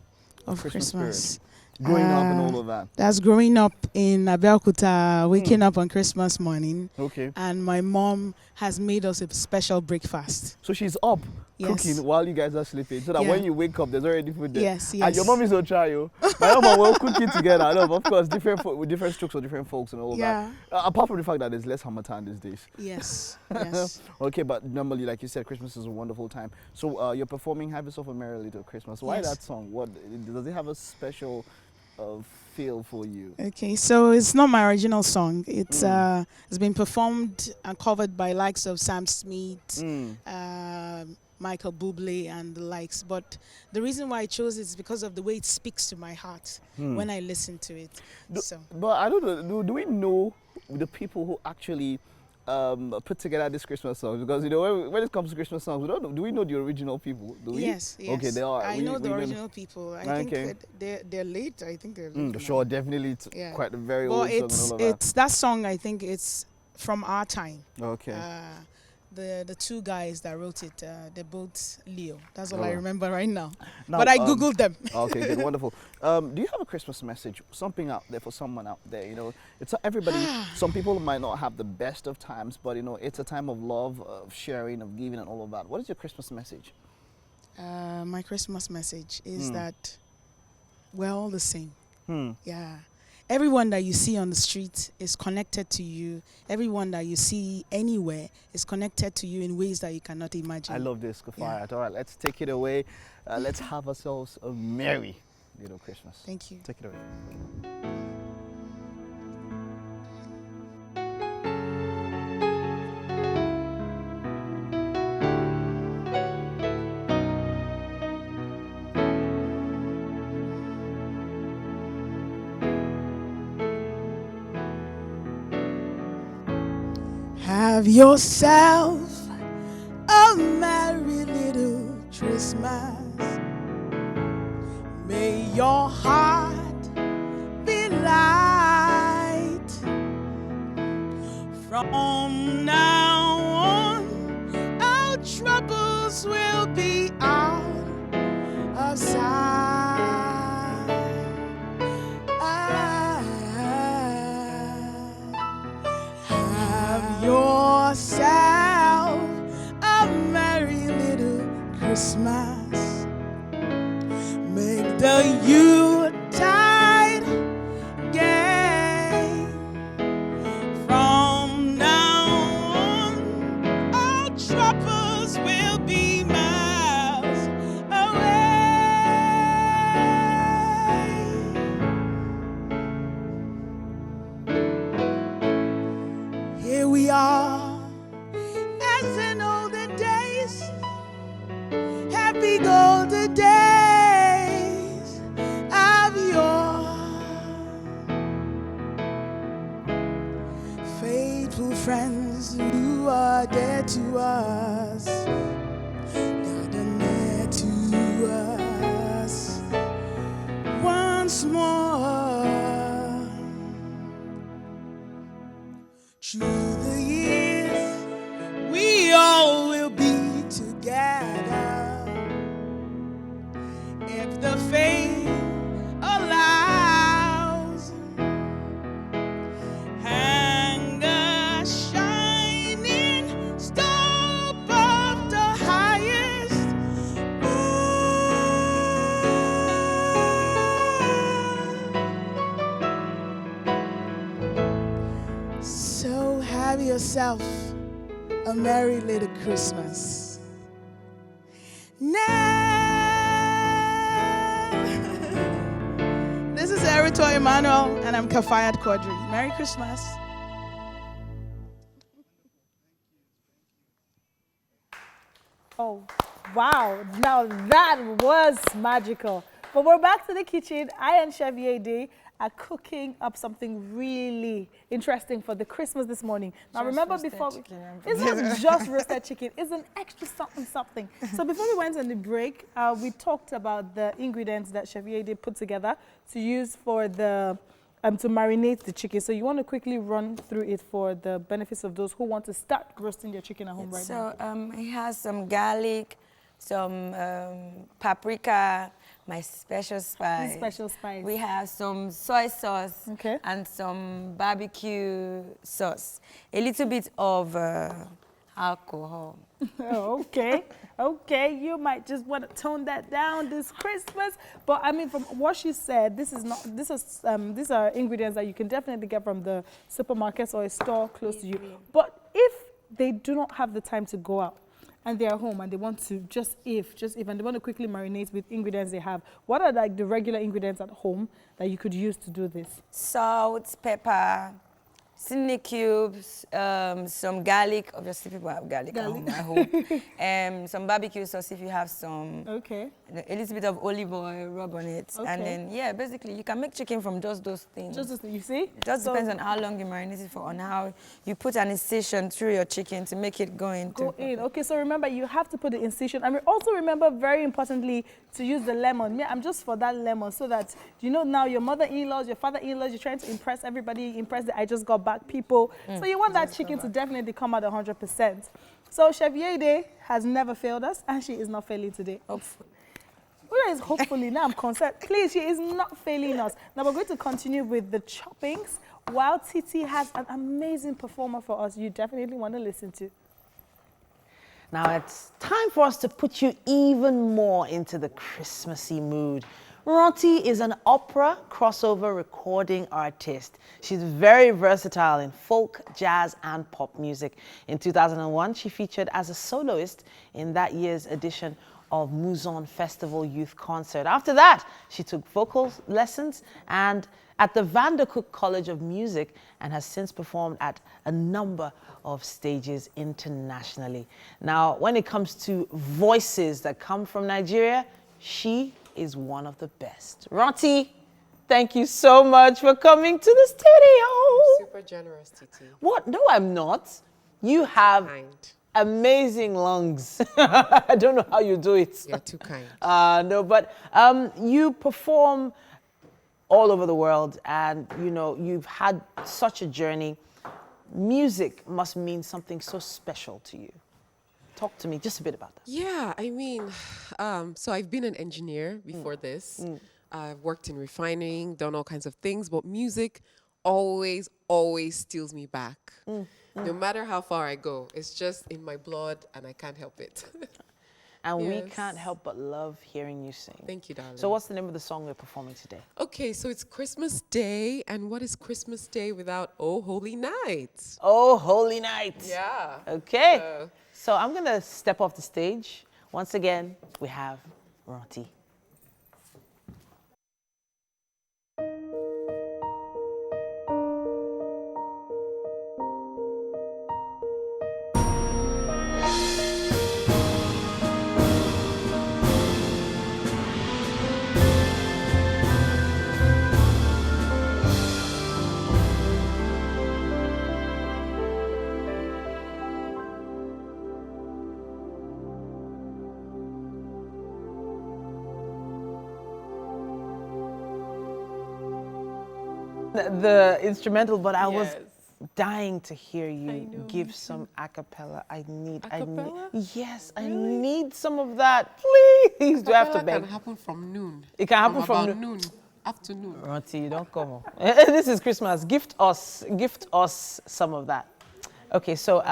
of Christmas. Growing up and all of that. That's growing up in Abeokuta, waking up on Christmas morning. Okay. And my mom has made us a special breakfast. So she's up cooking while you guys are sleeping, so that when you wake up, there's already food there. Yes. And your mom is a child. My mom will cook it together. No, of course, with different strokes for different folks and all of that. Apart from the fact that there's less Hamatan these days. Yes. Okay, but normally, like you said, Christmas is a wonderful time. So you're performing "Have Yourself a Merry Little Christmas." Why that song? What does it have a special feel for you? Okay, so it's not my original song. It's been performed and covered by likes of Sam Smith, Michael Bublé and the likes. But the reason why I chose it is because of the way it speaks to my heart when I listen to it. But I don't know, do we know the people who actually put together this Christmas song? Because you know when it comes to Christmas songs, we don't know. Do we know the original people? Do we? Yes. Okay, they are. I know the original people. I think they're late. I think they're late. Sure, definitely. It's quite a very old song. And all of it's that song. I think it's from our time. Okay. The two guys that wrote it, they're both Leo. That's all I remember right now. But I googled them. Okay, good, wonderful. Do you have a Christmas message, something out there for someone out there? You know, it's everybody. Some people might not have the best of times, but you know, it's a time of love, of sharing, of giving, and all of that. What is your Christmas message? My Christmas message is that we're all the same. Yeah. Everyone that you see on the street is connected to you. Everyone that you see anywhere is connected to you in ways that you cannot imagine. I love this, Kafayat. All right, let's take it away. Let's have ourselves a merry little Christmas. Thank you. Take it away. Have yourself a merry little Christmas. May your heart be light. From now on, our troubles will be out of sight. Have yourself a merry little Christmas. Make the Yuletide gay. From now on, all troubles will be miles away. Here we are, as in olden days, happy golden days of yore. Faithful friends us. God led to us once more. Through the years, we all will be together if the fate allows. Hang a shining star above the highest. So have yourself a merry little Christmas. Now, this is Erito Emmanuel, and I'm Kafayat Quadri. Merry Christmas. Oh, wow. Now that was magical. But we're back to the kitchen. I and Chef EAD are cooking up something really interesting for the Christmas this morning. Now Just remember roasted before, chicken. it's not just roasted chicken, it's an extra something. So before we went on the break, we talked about the ingredients that Chef EAD put together to use for the to marinate the chicken. So you want to quickly run through it for the benefits of those who want to start roasting their chicken at home right now. So it has some garlic, some paprika, my special spice. Special spice. We have some soy sauce and some barbecue sauce. A little bit of alcohol. Okay, okay. You might just want to tone that down this Christmas. But I mean, from what she said, these are ingredients that you can definitely get from the supermarkets or a store close to you. But if they do not have the time to go out, and they're home and they want to and they want to quickly marinate with ingredients they have, what are like the regular ingredients at home that you could use to do this? Salt, pepper, seasoning cubes, some garlic. Obviously, people have garlic at home, I hope. Some barbecue sauce if you have some. Okay. A little bit of olive oil, rub on it. Okay. And then, yeah, basically, you can make chicken from just those things. Just those things, you see? It just depends on how long you marinate it for, on how you put an incision through your chicken to make it go in. Okay, so remember, you have to put the incision. And also remember, very importantly, to use the lemon. I'm just for that lemon so that, you know, now your mother-in-laws, your father-in-laws, you're trying to impress everybody, impress the I just got back people. So you want that chicken to definitely come out 100%. So Chef EAD has never failed us, and she is not failing today. Hopefully, now I'm concerned. Please, she is not failing us. Now we're going to continue with the choppings while Titi has an amazing performer for us you definitely want to listen to. Now it's time for us to put you even more into the Christmassy mood. Rotti is an opera crossover recording artist. She's very versatile in folk, jazz, and pop music. In 2001, she featured as a soloist in that year's edition of Mouzon Festival Youth Concert. After that, she took vocal lessons and at the Vandercook College of Music and has since performed at a number of stages internationally. Now, when it comes to voices that come from Nigeria, she is one of the best. Rotti, thank you so much for coming to the studio. Super generous, Titi. What? No, I'm not. You have amazing lungs. I don't know how you do it. You're too kind. No, but you perform all over the world, and you know you've had such a journey. Music must mean something so special to you. Talk to me just a bit about that. Yeah, I mean, so I've been an engineer before this. I've worked in refining, done all kinds of things, but music always steals me back. No matter how far I go, it's just in my blood and I can't help it. And we can't help but love hearing you sing. Thank you, darling. So what's the name of the song we're performing today? Okay, so it's Christmas Day, and what is Christmas Day without Oh Holy Night? Oh Holy Night. Yeah. Okay. So I'm going to step off the stage. Once again, we have Rotti. the instrumental, but I was dying to hear you give some a cappella. I need, yes, I need some of that. Please, do I have to beg? It can happen from noon. It can happen from about noon. Afternoon. Rotti, you don't come on. This is Christmas. Gift us some of that. Okay, so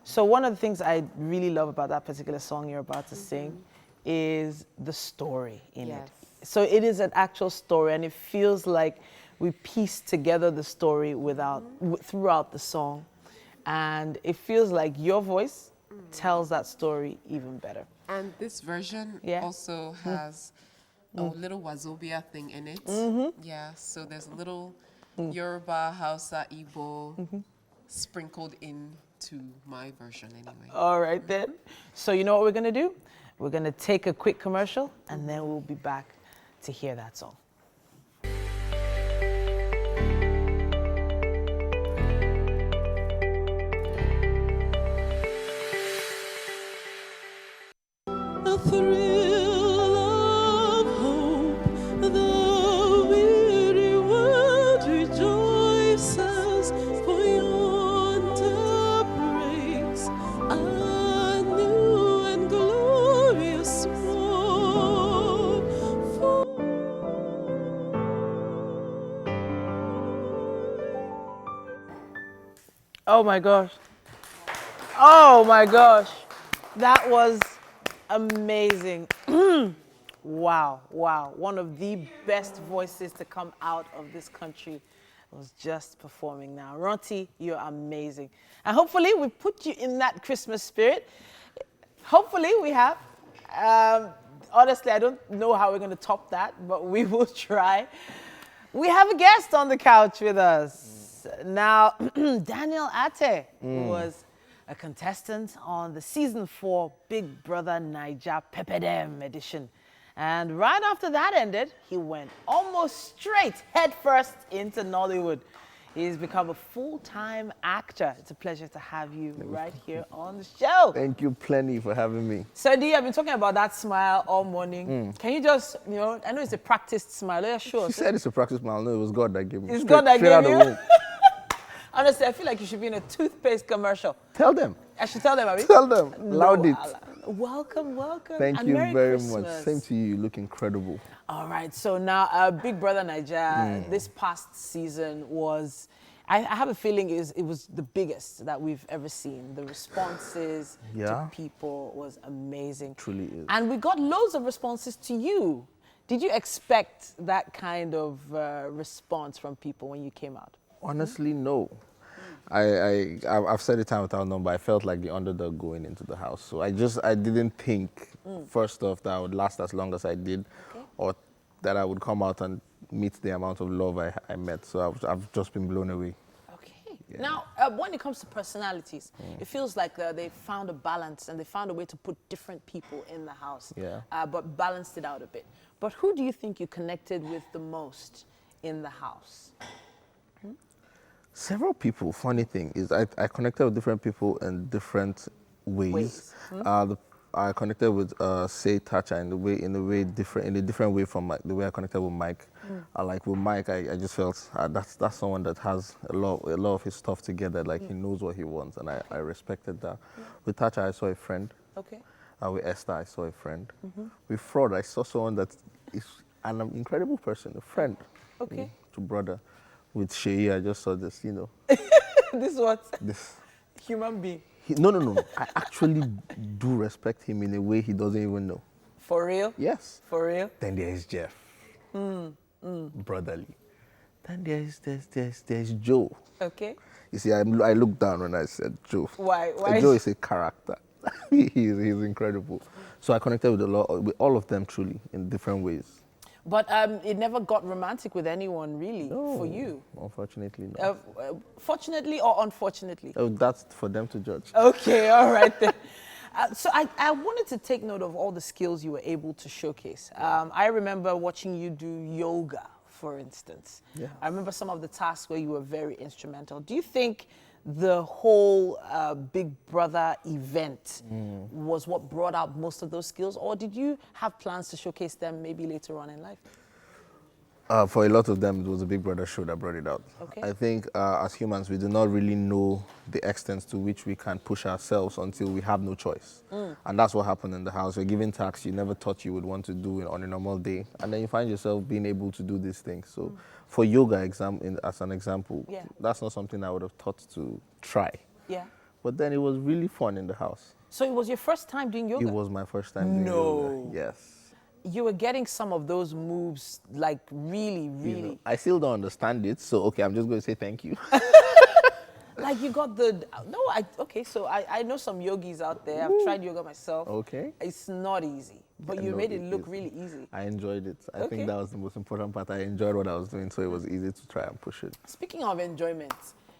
so one of the things I really love about that particular song you're about to sing is the story in it. So it is an actual story, and it feels like we piece together the story throughout the song, and it feels like your voice tells that story even better. And this version also has a little Wazobia thing in it. Yeah, so there's a little Yoruba, Hausa, Igbo sprinkled into my version anyway. All right then. So you know what we're gonna do? We're gonna take a quick commercial, and then we'll be back to hear that song. A thrill of hope, the weary world rejoices, for yonder breaks a new and glorious morn. Oh my gosh. Oh my gosh. That was amazing. Wow, wow. One of the best voices to come out of this country was just performing now. Rotti, you're amazing. And hopefully we put you in that Christmas spirit. Hopefully we have. Honestly, I don't know how we're going to top that, but we will try. We have a guest on the couch with us. Now, Daniel Attah was a contestant on the season 4 Big Brother Naija Pepedem edition. And right after that ended, he went almost straight headfirst into Nollywood. He's become a full-time actor. It's a pleasure to have you right here on the show. Thank you plenty for having me. So, Dee, I've been talking about that smile all morning. Can you just, I know it's a practiced smile. Yeah, sure. She said it's a practice smile. No, it was God that gave me. It's God that gave you? Honestly, I feel like you should be in a toothpaste commercial. Tell them. I should tell them, Abi? Tell them. Loud it. Welcome, welcome. Thank and you Merry very Christmas. much. Same to you. You look incredible. All right. So now, Big Brother Naija, this past season was, I have a feeling it was the biggest that we've ever seen. The responses to people was amazing. Truly is. And we got loads of responses to you. Did you expect that kind of response from people when you came out? Honestly, no. I've said it time without number. I felt like the underdog going into the house. So I didn't think, first off, that I would last as long as I did, or that I would come out and meet the amount of love I met. So I've just been blown away. Okay. Yeah. Now, when it comes to personalities, it feels like they found a balance and they found a way to put different people in the house, but balanced it out a bit. But who do you think you connected with the most in the house? Several people. Funny thing is, I connected with different people in different ways. I connected with say Attah in a different way from the way I connected with Mike. Like with Mike, I just felt that's someone that has a lot of his stuff together. Like he knows what he wants, and I respected that. With Attah, I saw a friend. Okay. With Esther, I saw a friend. With Fraud, I saw someone that is an incredible person, a friend. Okay. To brother. With Shei, I just saw this, This what? This. Human being. No. I actually do respect him in a way he doesn't even know. For real? Yes. For real? Then there is Jeff. Brotherly. Then there's Joe. Okay. You see, I looked down when I said Joe. Why? Joe is a character. he's incredible. So I connected with all of them truly in different ways. But it never got romantic with anyone, really, for you? Unfortunately, no. Fortunately or unfortunately? Oh, that's for them to judge. Okay, all right then. So I wanted to take note of all the skills you were able to showcase. I remember watching you do yoga, for instance. Yeah. I remember some of the tasks where you were very instrumental. Do you think the whole Big Brother event was what brought out most of those skills, or did you have plans to showcase them maybe later on in life? For a lot of them, it was a Big Brother show that brought it out. Okay. I think as humans, we do not really know the extent to which we can push ourselves until we have no choice. And that's what happened in the house. You're given tasks you never thought you would want to do on a normal day. And then you find yourself being able to do these things. So for yoga, as an example, that's not something I would have thought to try. Yeah. But then it was really fun in the house. So it was your first time doing yoga? It was my first time doing yoga. Yes. You were getting some of those moves, like really, really. You know, I still don't understand it, so okay, I'm just going to say thank you. Like you got the, okay, so I know some yogis out there. I've tried yoga myself. Okay. It's not easy, but you made it look really easy. I enjoyed it. I think that was the most important part. I enjoyed what I was doing, so it was easy to try and push it. Speaking of enjoyment,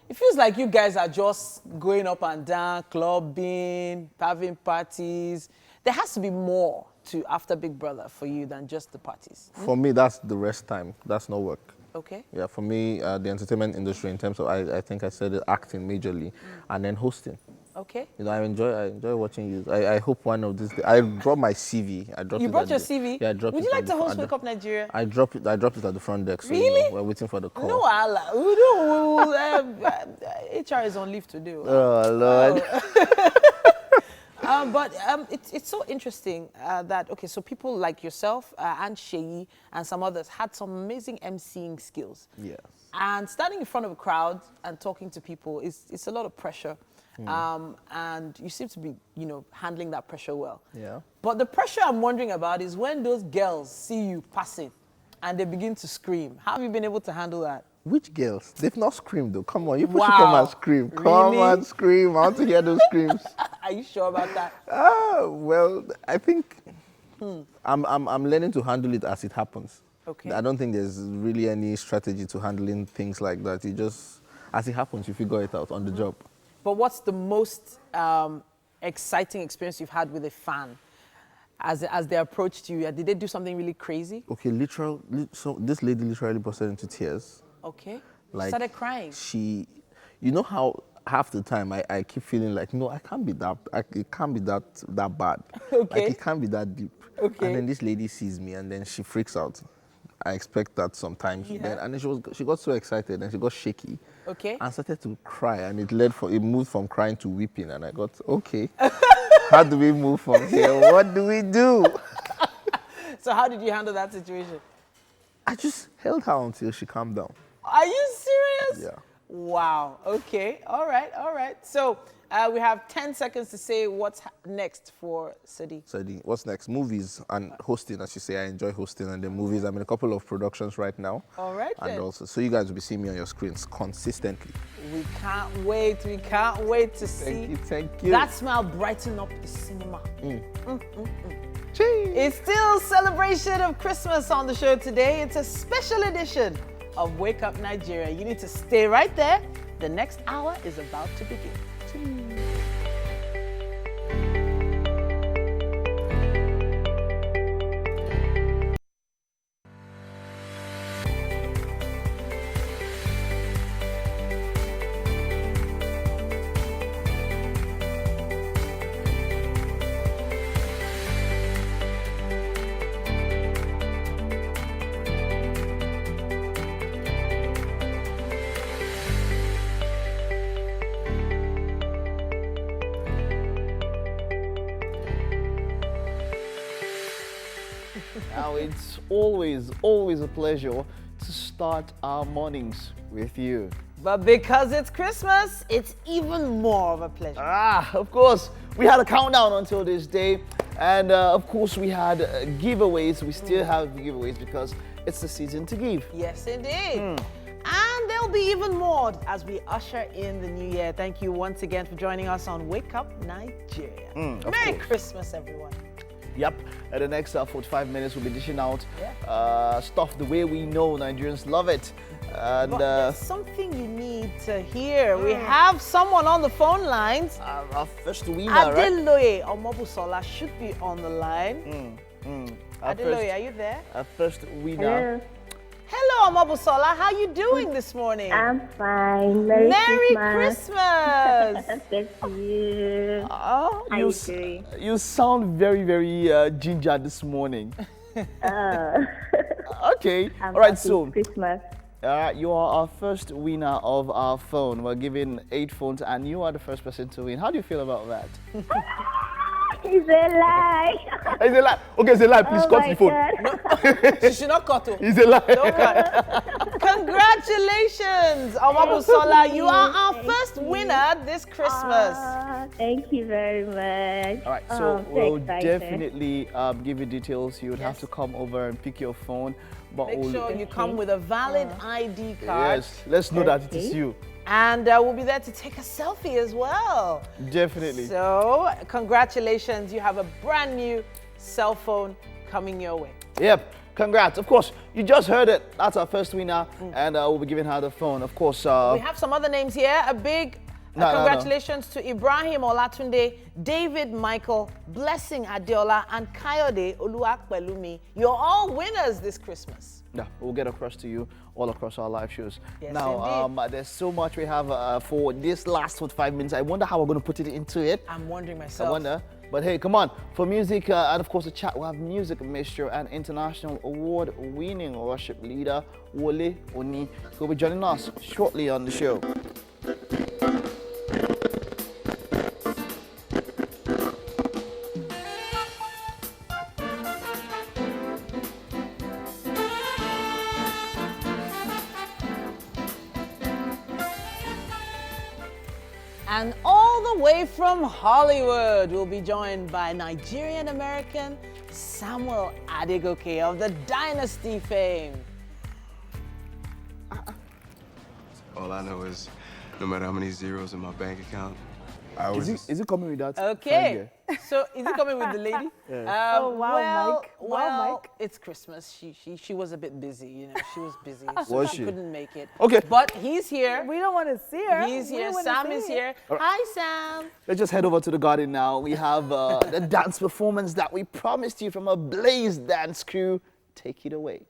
it feels like you guys are just going up and down, clubbing, having parties. There has to be more to after Big Brother for you than just the parties. For me, that's the rest time. That's no work. Okay. Yeah, for me, the entertainment industry in terms of, I think I said it, acting majorly, and then hosting. Okay. You know, I enjoy watching you. I hope one of these days, I dropped my CV. You brought your CV? Yeah, I dropped it. Would you like to host Wake Up Nigeria? I dropped it at the front desk. So, Really? You know, we're waiting for the call. No, HR is on leave to do. Oh, Lord. But it's so interesting that, okay, so people like yourself and Sheyi and some others had some amazing emceeing skills. Yes. And standing in front of a crowd and talking to people, it's a lot of pressure. And you seem to be, handling that pressure well. Yeah. But the pressure I'm wondering about is when those girls see you passing and they begin to scream. How have you been able to handle that? Which girls? They've not screamed though. Come on, you should come and scream. Come and scream. I want to hear those screams. Are you sure about that? Well, I think I'm learning to handle it as it happens. Okay. I don't think there's really any strategy to handling things like that. You just, as it happens, you figure it out on the job. But what's the most exciting experience you've had with a fan? As they approached you, did they do something really crazy? Okay, so this lady literally busted into tears. Okay. Like, she started crying. You know how half the time I keep feeling like, no, it can't be that bad. Okay. Like, it can't be that deep. Okay. And then this lady sees me and then she freaks out. I expect that sometimes. Yeah. Then, and then she got so excited and she got shaky. Okay. And started to cry, and it moved from crying to weeping, and I got, okay, how do we move from here? What do we do? So how did you handle that situation? I just held her until she calmed down. Are you serious? Yeah. Wow. Okay. All right. So we have 10 seconds to say what's next for Sadi. Sadi, what's next? Movies and hosting, as you say. I enjoy hosting and the movies. I'm in a couple of productions right now. All right. And also, so you guys will be seeing me on your screens consistently. We can't wait. We can't wait to see. Thank you. That smile brighten up the cinema. It's still celebration of Christmas on the show today. It's a special edition of Wake Up Nigeria. You need to stay right there. The next hour is about to begin. Now, it's always a pleasure to start our mornings with you. But because it's Christmas, it's even more of a pleasure. Of course, we had a countdown until this day. And of course, we had giveaways. We still have giveaways because it's the season to give. Yes, indeed. And there'll be even more as we usher in the new year. Thank you once again for joining us on Wake Up Nigeria. Merry Christmas, everyone. Yep, at the next 45 minutes, we'll be dishing out stuff the way we know Nigerians love it. And but there's something you need to hear. We have someone on the phone lines. Our first winner, right? Adeloye Omobusola should be on the line. Adeloye, are you there? Our first winner. Hello, Omobusola. How you doing this morning? I'm fine. Merry Christmas. Thank you. You sound very, very ginger this morning. Okay. And All right, happy so Christmas. you are our first winner of our phone. We're giving 8 phones, and you are the first person to win. How do you feel about that? It's a lie. It's a lie. Okay, it's a lie. Please Oh cut my the phone. God. She should not cut it. It's a lie. Don't cut. Congratulations, Omabusola. You are our first winner this Christmas. Thank you very much. All right, so so we'll excited. definitely give you details. You would have to come over and pick your phone. But Make sure you come with a valid ID card. Yes, let's know that it is you. And we'll be there to take a selfie as well. Definitely. So, congratulations. You have a brand new cell phone coming your way. Yep, congrats. Of course, you just heard it. That's our first winner, and we'll be giving her the phone. Of course. We have some other names here. A big congratulations to Ibrahim Olatunde, David Michael, Blessing Adeola, and Kayode Oluwapelumi. You're all winners this Christmas. Yeah, we'll get across to you all across our live shows. Yes, now, there's so much we have for this last 45 minutes. I wonder how we're going to put it into it. I'm wondering myself. I wonder. But hey, come on. For music and of course the chat, we'll have music maestro and international award-winning worship leader Wole Oni, who will be joining us shortly on the show. And all the way from Hollywood, we'll be joined by Nigerian-American Samuel Adegoke of the Dynasty fame. All I know is no matter how many zeros in my bank account, Is it coming with that? Okay. So is he coming with the lady? Yeah. Oh, wow, Mike. Wow, Mike. It's Christmas. She was a bit busy, you know. She was busy, so Was she she? couldn't make it. Okay. But he's here. We don't want to see her. He's We here. don't wanna Sam see is her. here. All right. Hi, Sam. Let's just head over to the garden now. We have the dance performance that we promised you from a Blaze dance crew. Take it away.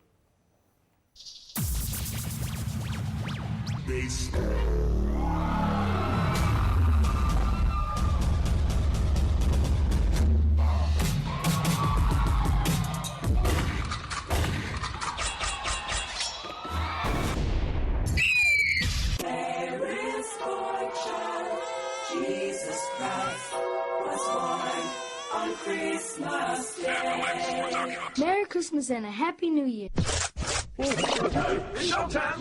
Jesus Christ was born on Christmas Day. Merry Christmas and a Happy New Year. Showtime!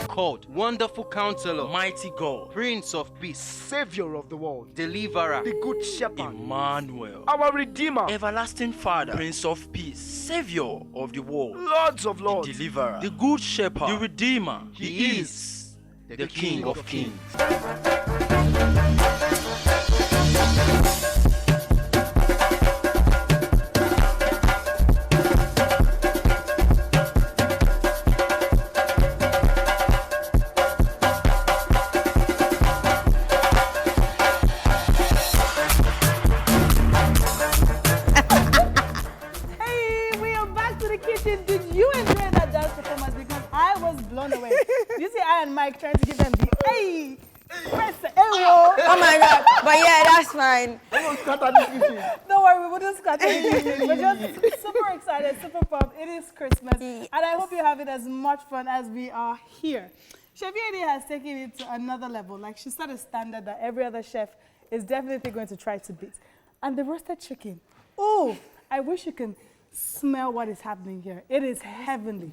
Called Wonderful Counselor, Mighty God, Prince of Peace, Savior of the world, Deliverer, the Good Shepherd, Emmanuel, our Redeemer, Everlasting Father, Prince of Peace, Savior of the world, Lords of Lords, the Deliverer, the Good Shepherd, the Redeemer. He is the King of Kings. Hey, we are back to the kitchen. Did you enjoy that dance performance? Because I was blown away. You see, I and Mike trying to give them the hey, press the arrow. Oh my God! But yeah, that's fine. Don't worry, we wouldn't scatter anything. We're just super excited, super pumped. It is Christmas, and I hope you're having as much fun as we are here. Chef EAD has taken it to another level. Like, she set a standard that every other chef is definitely going to try to beat. And the roasted chicken. Oh, I wish you can smell what is happening here. It is heavenly.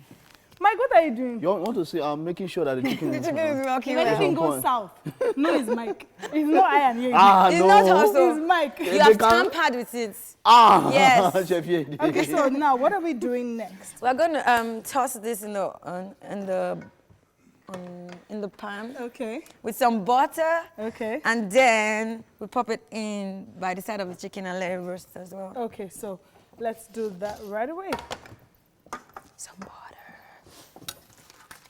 Mike, what are you doing? You want to say, I'm making sure that the chicken is If anything goes south, no, it's Mike. It's not I am here. It's no. not also. It's Mike. You have tampered with it. Yes. Chef EAD. Okay, so now what are we doing next? We're going to toss this in the pan. Okay. With some butter. Okay. And then we pop it in by the side of the chicken and let it roast as well. Okay, so let's do that right away. Some butter.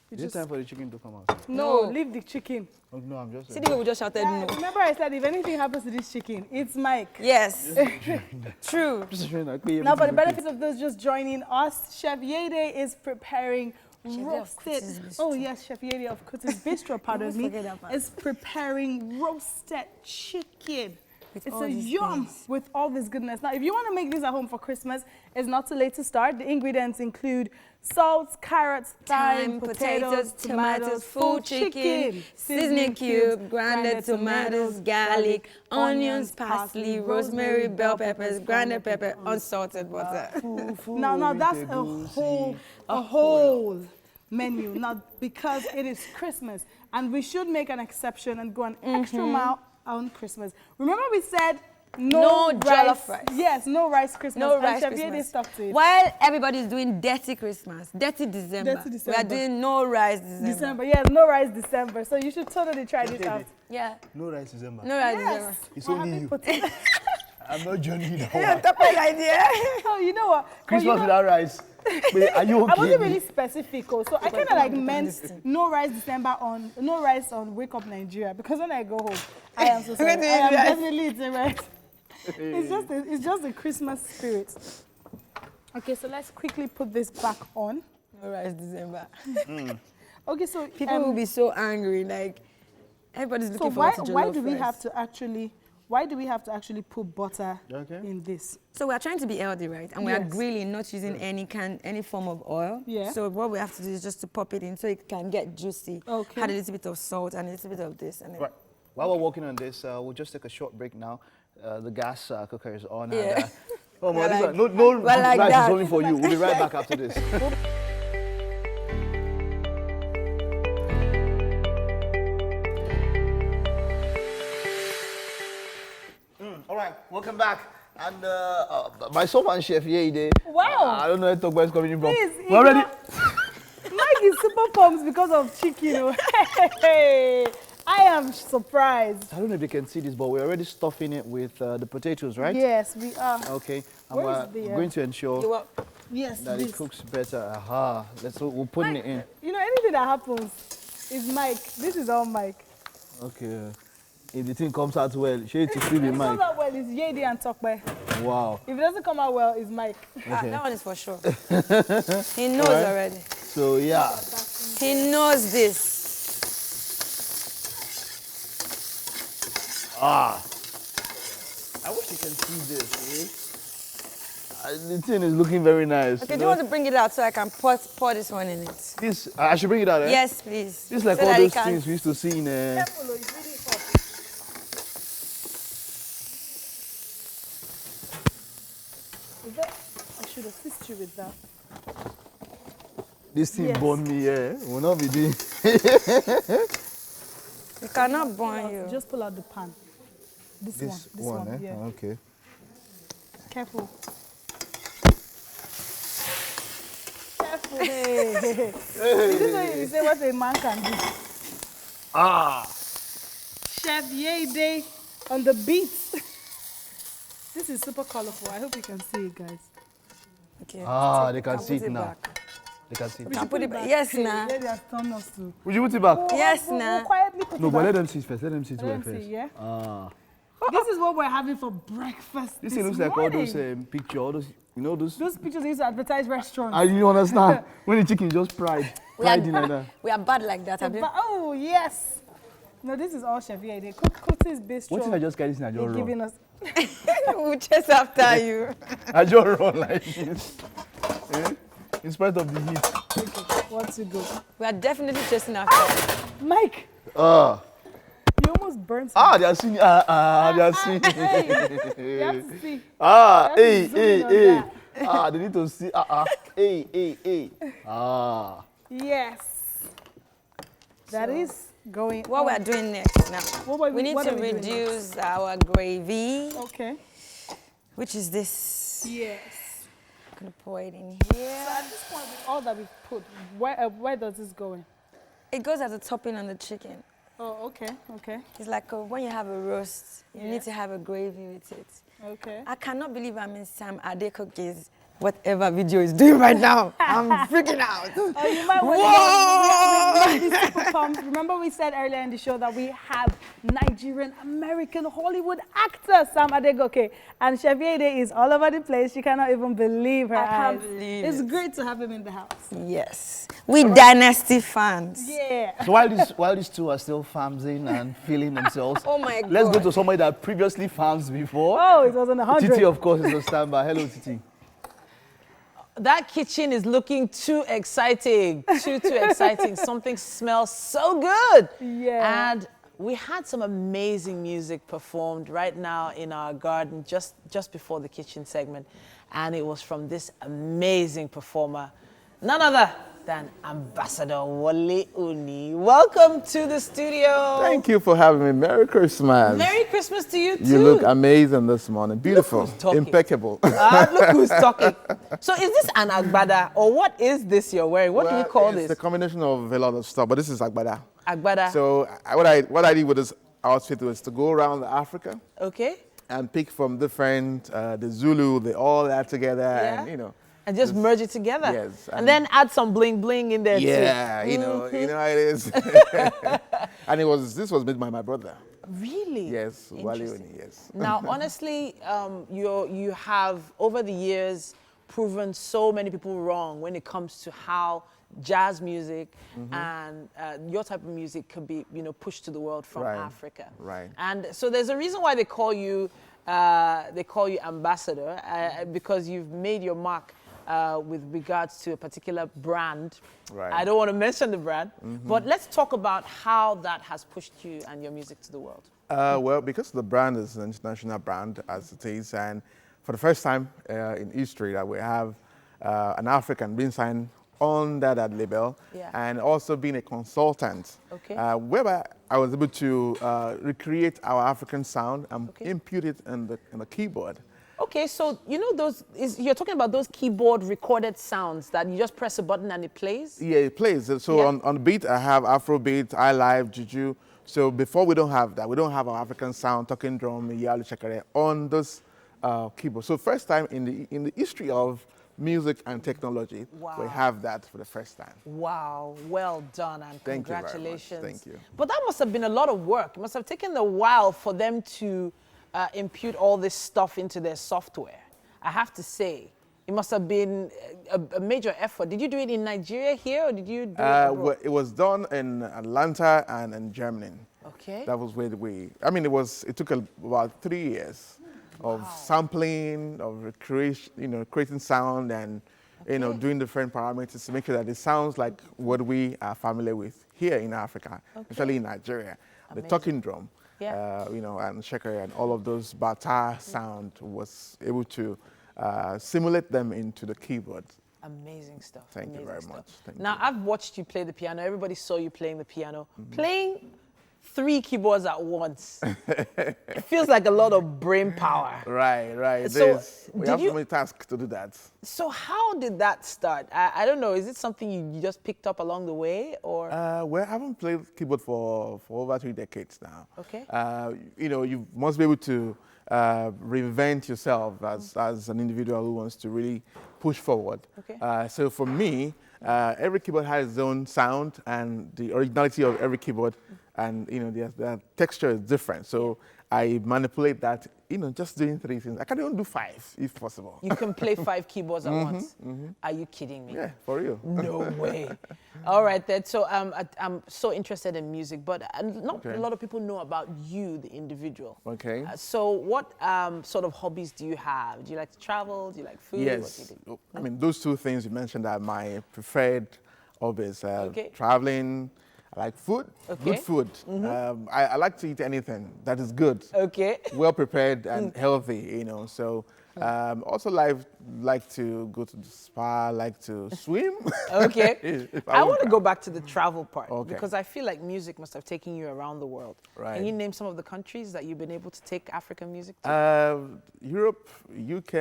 Is it time for the chicken to come out? No, leave the chicken. Oh, no, I'm just... See the way we just shouted no. Remember I said if anything happens to this chicken, it's Mike. Yes. True. Now, for the benefit of those just joining us, Chef EAD is preparing roasted. Oh yes, Chef EAD of Kuti's Bistro, pardon me, is preparing roasted chicken. It's a yum with all this goodness. Now, if you want to make this at home for Christmas, it's not too late to start. The ingredients include salt, carrots, thyme, potatoes, tomatoes, full chicken, seasoning cube, grounded tomatoes, garlic, onions, parsley, rosemary, bell peppers, grounded pepper, unsalted butter. Now that's a whole menu. Now, because it is Christmas, and we should make an exception and go an extra mile on Christmas. Remember we said no jollof rice. Yes, no rice Christmas. No rice Chef Christmas. EAD stuck to it. While everybody is doing dirty Christmas, dirty December, we are doing no rice December. Yes, no rice December. So you should totally try this out. Yeah. No rice December. No rice December. It's only you. I'm not joining that one. idea. Oh, you know what? Christmas without rice. Wait, are you okay? I wasn't really specific, so I kind of like meant no rice December on no rice on Wake Up Nigeria, because when I go home, I am so sorry. I am definitely eating rice. It's just the Christmas spirit. Okay, so let's quickly put this back on. No rice December. Okay, so people will be so angry, like everybody's looking forward to jollof why do we rice. have to actually? Why do we have to actually put butter in this? So we are trying to be healthy, right? And we are grilling, not using any form of oil. Yeah. So what we have to do is just to pop it in so it can get juicy. Okay. Add a little bit of salt and a little bit of this. And then Right. While we're working on this, we'll just take a short break now. The gas cooker is on. Yeah. And, oh, We're my, like- no we're like rice that. is only for you. We'll be right back after this. All right, welcome back. And myself and Chef EAD. Wow. I don't know where talk about is coming from. Please, We're ready. Mike is super pumped because of chicken. Hey, I am surprised. I don't know if you can see this, but we're already stuffing it with the potatoes, right? Yes, we are. Okay. And Where we're is the, going to ensure Yes, that this. it cooks better. Aha. We're putting it in. You know, anything that happens is Mike. This is all Mike. Okay. If the thing comes out well, shade to still be If it Mike. comes out well, it's EAD and Tokwe. Wow. If it doesn't come out well, it's Mike. Okay. that one is for sure. He knows Alright. already. So, yeah. He knows this. Ah. I wish you can see this, eh? The thing is looking very nice. Okay, do you want to bring it out so I can pour this one in it? This, I should bring it out, eh? Yes, please. This is like So all that it those can- things we used to see in... Careful, it's really hot. Is that, I should assist you with that. This thing Yes. burned me, yeah. Will not be doing... You cannot burn you. Just pull out the pan. This one, eh? yeah. Okay. Careful. Careful. Hey. This is what you say what a man can do. Ah. Chef EAD on the beat. This is super colorful. I hope you can see it, guys. Okay. Ah, they can I'll see put it it now. back. They can see it. We Can should put it back. back. Yes, Okay, nah. Lady has told us to. Would you put it back? Yes, we'll nah. quietly put No, it but back. let them see it first. Let them see it Let them first. see, yeah? Ah. This is what we're having for breakfast. This thing looks like all those pictures, all those, you know, those... Those pictures they used to advertise restaurants. You understand? When the chicken just fried in like that. We are bad like that, have you? Oh, yes. No, this is all Chef EAD. Kuti's Bistro. What if I just carry this and I just They're run? giving us. We'll chase after you. I just run like this. Eh? In spite of the heat. Okay, one to go. We are definitely chasing after you. Mike, Ah. you almost burnt They are seeing. They are seeing. You have to see. You have to Hey, zoom in on hey. that. They need to see. Hey. Ah. Yes. That is going What we are doing next now, we need what to are we doing reduce our gravy, Okay. which is this. Yes. I'm going to pour it in So here. at this point, with all that we've put, where does this go in? It goes as a topping on the chicken. Oh, okay, okay. It's like when you have a roast, you Yeah. need to have a gravy with it. Okay. I cannot believe I'm in Sam Ade Cookies whatever video is doing right now. I'm freaking out. Oh, you might want to super pumped. Remember we said earlier in the show that we have Nigerian American Hollywood actor Sam Adegoke, and Chef EAD is all over the place. She cannot even believe her eyes. I can't believe It's it. great to have him in the house. Yes. We Dynasty fans. Yeah. So while these two are still farming and feeling themselves, oh my God. Let's go to somebody that previously farms before. Oh, it was on 100. Titi, of course, is on standby. Hello, Titi. That kitchen is looking too exciting, too exciting. Something smells so good. Yeah. And we had some amazing music performed right now in our garden just before the kitchen segment. And it was from this amazing performer, none other than Ambassador Wale Uni. Welcome to the studio. Thank you for having me. Merry Christmas. Merry Christmas to you too. You look amazing this morning. Beautiful. Impeccable. Look who's talking. So is this an agbada or what is this you're wearing? What do you call this? It's a combination of a lot of stuff, but this is agbada. Agbada. So what I did with this outfit was to go around Africa. Okay. And pick from different, the Zulu, they all add together, and you know. And just merge it together. Yes. And then add some bling bling in there too. Yeah, you know how it is. And this was made by my brother. Really? Yes, Wale Uni, yes. Now, honestly, you have over the years proven so many people wrong when it comes to how jazz music and your type of music can be, pushed to the world from Africa. Right. And so there's a reason why they call you ambassador because you've made your mark with regards to a particular brand. Right. I don't want to mention the brand, but let's talk about how that has pushed you and your music to the world. Well, because the brand is an international brand, as it is, and for the first time in history that we have an African being signed under that label, and also being a consultant, whereby I was able to recreate our African sound and impute it in the keyboard. Okay, so you're talking about those keyboard recorded sounds that you just press a button and it plays? Yeah, it plays. So on the beat, I have Afrobeat, iLive, Juju. So before we don't have that. We don't have our African sound, talking drum, yalu shakare on those keyboards. So first time in the history of music and technology, we have that for the first time. Wow, well done and Thank congratulations. You very much. Thank you. But that must have been a lot of work. It must have taken a while for them to impute all this stuff into their software. I have to say, it must have been a major effort. Did you do it in Nigeria here or did you do it abroad? Well, it was done in Atlanta and in Germany. Okay. That was where it took about 3 years of sampling, of creating sound and, doing different parameters to make sure that it sounds like what we are familiar with here in Africa, especially in Nigeria. Amazing. The talking drum, and shekere and all of those bata sound was able to simulate them into the keyboard. Amazing stuff. Thank you very much. Thank now, I've watched you play the piano. Everybody saw you playing the piano. Playing 3 keyboards at once. It feels like a lot of brain power. Right. So we have so many tasks to do that. So how did that start? I don't know. Is it something you just picked up along the way, or? Well, I haven't played keyboard for over 3 decades now. Okay. You must be able to reinvent yourself as an individual who wants to really push forward. Okay. So for me, every keyboard has its own sound and the originality of every keyboard, and the texture is different. So I manipulate that, just doing 3 things. I can even do 5 if possible. You can play 5 keyboards at once. Are you kidding me? Yeah, for real. No way. All right then. So I'm so interested in music, but not a lot of people know about you, the individual. Okay. So what sort of hobbies do you have? Do you like to travel? Do you like food? Yes. What do you do? I mean, those 2 things you mentioned are my preferred hobbies. Traveling. I like food, good food. I like to eat anything that is good, well prepared and healthy, So also like to go to the spa, like to swim. Okay. I want to go back to the travel part because I feel like music must have taken you around the world. Right. Can you name some of the countries that you've been able to take African music to? Europe, UK,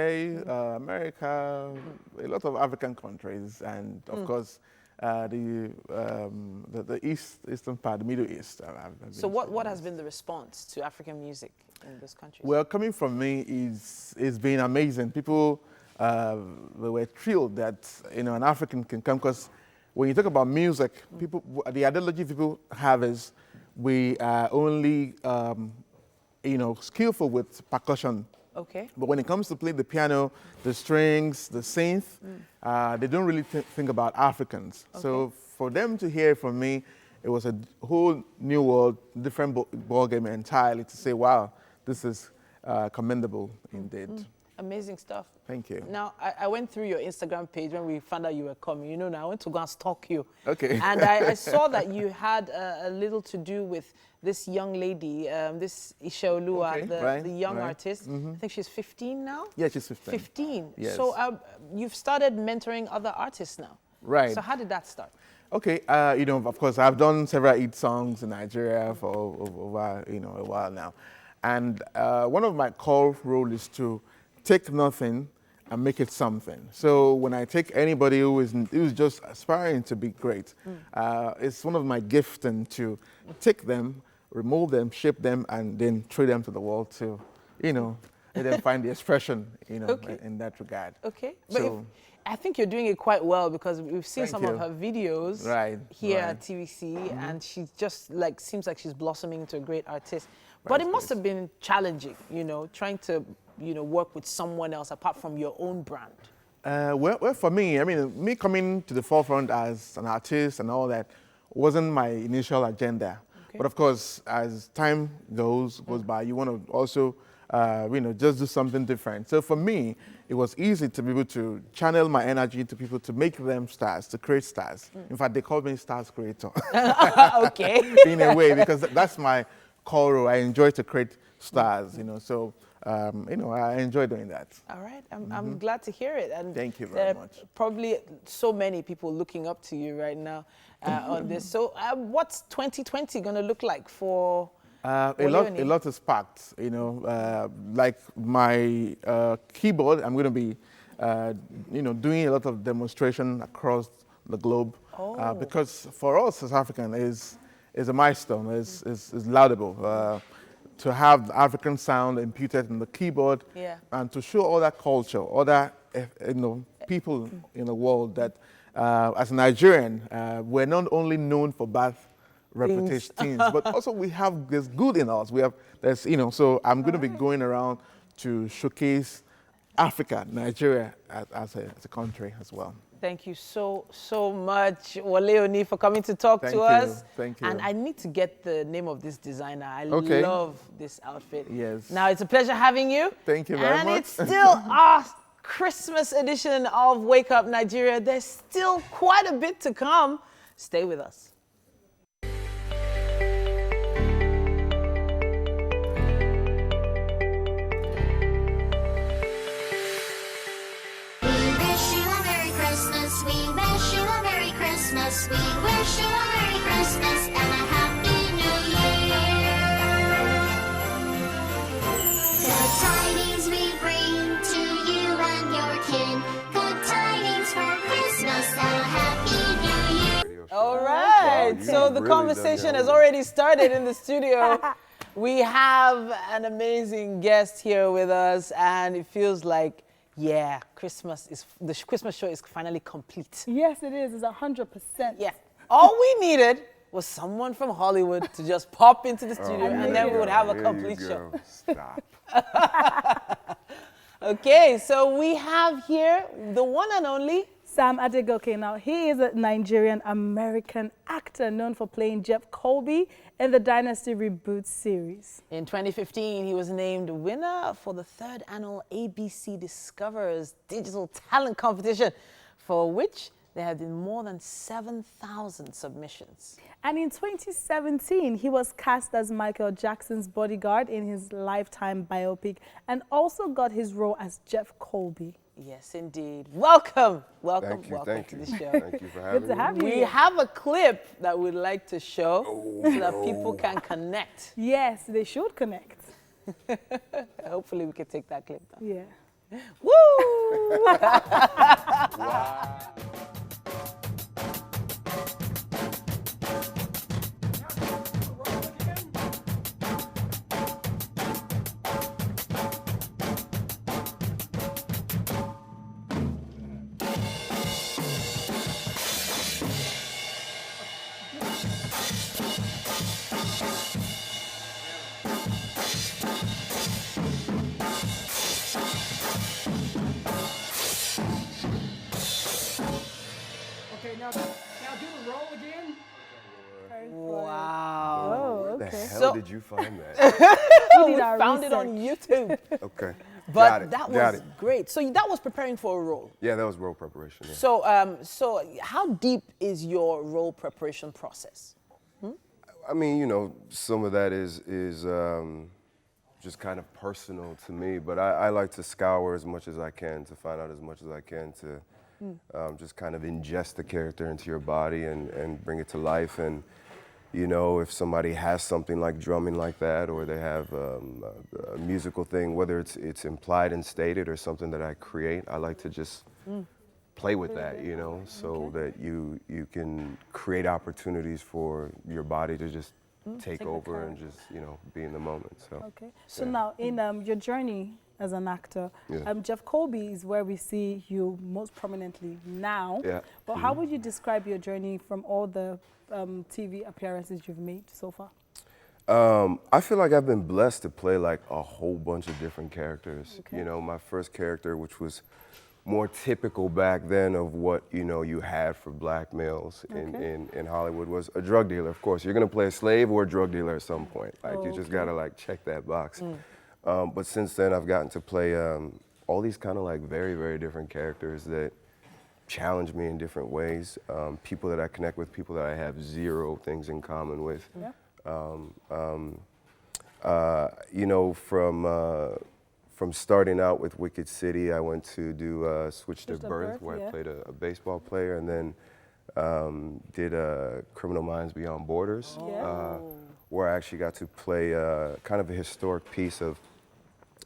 America, a lot of African countries, and of course, the eastern part, the Middle East. So what has been the response to African music in those countries? Well, coming from me, it's been amazing. People we were thrilled that an African can come, because when you talk about music, people, the ideology people have is we are only skillful with percussion. Okay. But when it comes to play the piano, the strings, the synth, they don't really think about Africans. Okay. So for them to hear from me, it was a whole new world, different ball game entirely, to say, wow, this is commendable indeed. Amazing stuff. Thank you. Now, I went through your Instagram page when we found out you were coming. Now I went to go and stalk you. Okay. And I saw that you had a little to do with this young lady, this Ishaolua, the young artist. I think she's 15 now? Yeah, she's 15. 15. Yes. So you've started mentoring other artists now. Right. So how did that start? Okay, of course, I've done several EAD songs in Nigeria for over, a while now. And one of my core roles is to take nothing and make it something. So when I take anybody who's just aspiring to be great, it's one of my gifting to take them, remove them, shape them, and then throw them to the world to, let them find the expression, in that regard. Okay. But I think you're doing it quite well, because we've seen some of her videos here at TVC, and she's just seems like she's blossoming into a great artist. But it must have been challenging, trying to, work with someone else apart from your own brand. Well, for me, me coming to the forefront as an artist and all that wasn't my initial agenda. Okay. But of course, as time goes by, you want to also, just do something different. So for me, it was easy to be able to channel my energy to people, to make them stars, to create stars. In fact, they call me stars creator. Okay. In a way, because that's my core role. I enjoy to create stars, so, I enjoy doing that. All right. I'm glad to hear it. And thank you very much. Probably so many people looking up to you right now on this. So what's 2020 going to look like for a lot is packed, like my keyboard, I'm going to be, doing a lot of demonstration across the globe. Because for us as African is a milestone, is laudable. To have the African sound imputed in the keyboard, and to show other culture, other people in the world that as a Nigerian, we're not only known for bad reputations, but also we have this good in us. So I'm going to be going around to showcase Africa, Nigeria as a country as well. Thank you so much, Wale, for coming to talk to us. Thank you. And I need to get the name of this designer. I love this outfit. Yes. Now, it's a pleasure having you. Thank you very much. And it's still our Christmas edition of Wake Up Nigeria. There's still quite a bit to come. Stay with us. We wish you a Merry Christmas and a Happy New Year. Good tidings we bring to you and your kin. Good tidings for Christmas and a Happy New Year. All right. So the conversation has already started in the studio. We have an amazing guest here with us, and it feels like, yeah, the Christmas show is finally complete. Yes, it is. It's 100%. Yeah. All we needed was someone from Hollywood to just pop into the studio, and then we would have a complete show. Stop. Okay, so we have here the one and only Sam Adegoke. Now, he is a Nigerian-American actor known for playing Jeff Colby in the Dynasty reboot series. In 2015, he was named winner for the 3rd annual ABC Discovers Digital Talent Competition, for which there have been more than 7,000 submissions. And in 2017, he was cast as Michael Jackson's bodyguard in his Lifetime biopic, and also got his role as Jeff Colby. Yes, indeed. Welcome Thank to the show. Thank you for having me. Good to have you. We have a clip that we'd like to show so that people can connect. Yes, they should connect. Hopefully we can take that clip down. Yeah. Woo! Wow. Wow. Oh, Where the okay. hell did you find that? We we did our found it on research. YouTube. Okay. But Got it. that Got was it. great. So that was preparing for a role. Yeah, that was role preparation. Yeah. So how deep is your role preparation process? I mean, you know, some of that is just kind of personal to me, but I like to scour as much as I can to find out as much as I can to just kind of ingest the character into your body and bring it to life. And, you know, if somebody has something like drumming like that, or they have a musical thing, whether it's implied and stated or something that I create, I like to just play with that, you know, so that you can create opportunities for your body to just take over and just, you know, be in the moment. So. Okay. So yeah. now, in your journey as an actor, Jeff Colby is where we see you most prominently now. Yeah. But how would you describe your journey from all the TV appearances you've made so far? I feel like I've been blessed to play like a whole bunch of different characters. Okay. You know, my first character, which was more typical back then of what, you know, you had for black males in Hollywood, was a drug dealer. Of course, you're gonna play a slave or a drug dealer at some point. Like, you just gotta like check that box. But since then, I've gotten to play all these kind of like very, very different characters that challenge me in different ways. People that I connect with, people that I have zero things in common with. You know, from starting out with Wicked City, I went to do Switch to Birth, where I played a baseball player, and then did Criminal Minds Beyond Borders, where I actually got to play kind of a historic piece of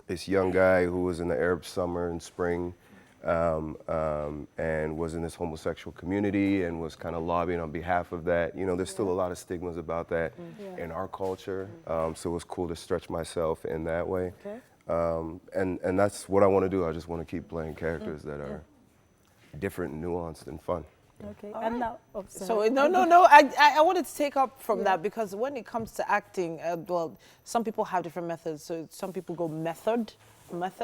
this young guy who was in the Arab summer and spring, and was in this homosexual community and was kind of lobbying on behalf of that. You know, there's still a lot of stigmas about that in our culture, so it was cool to stretch myself in that way. And that's what I want to do. I just want to keep playing characters that are different and nuanced and fun. Okay. And now, So no. I wanted to take up from that, because when it comes to acting, well, some people have different methods. So some people go method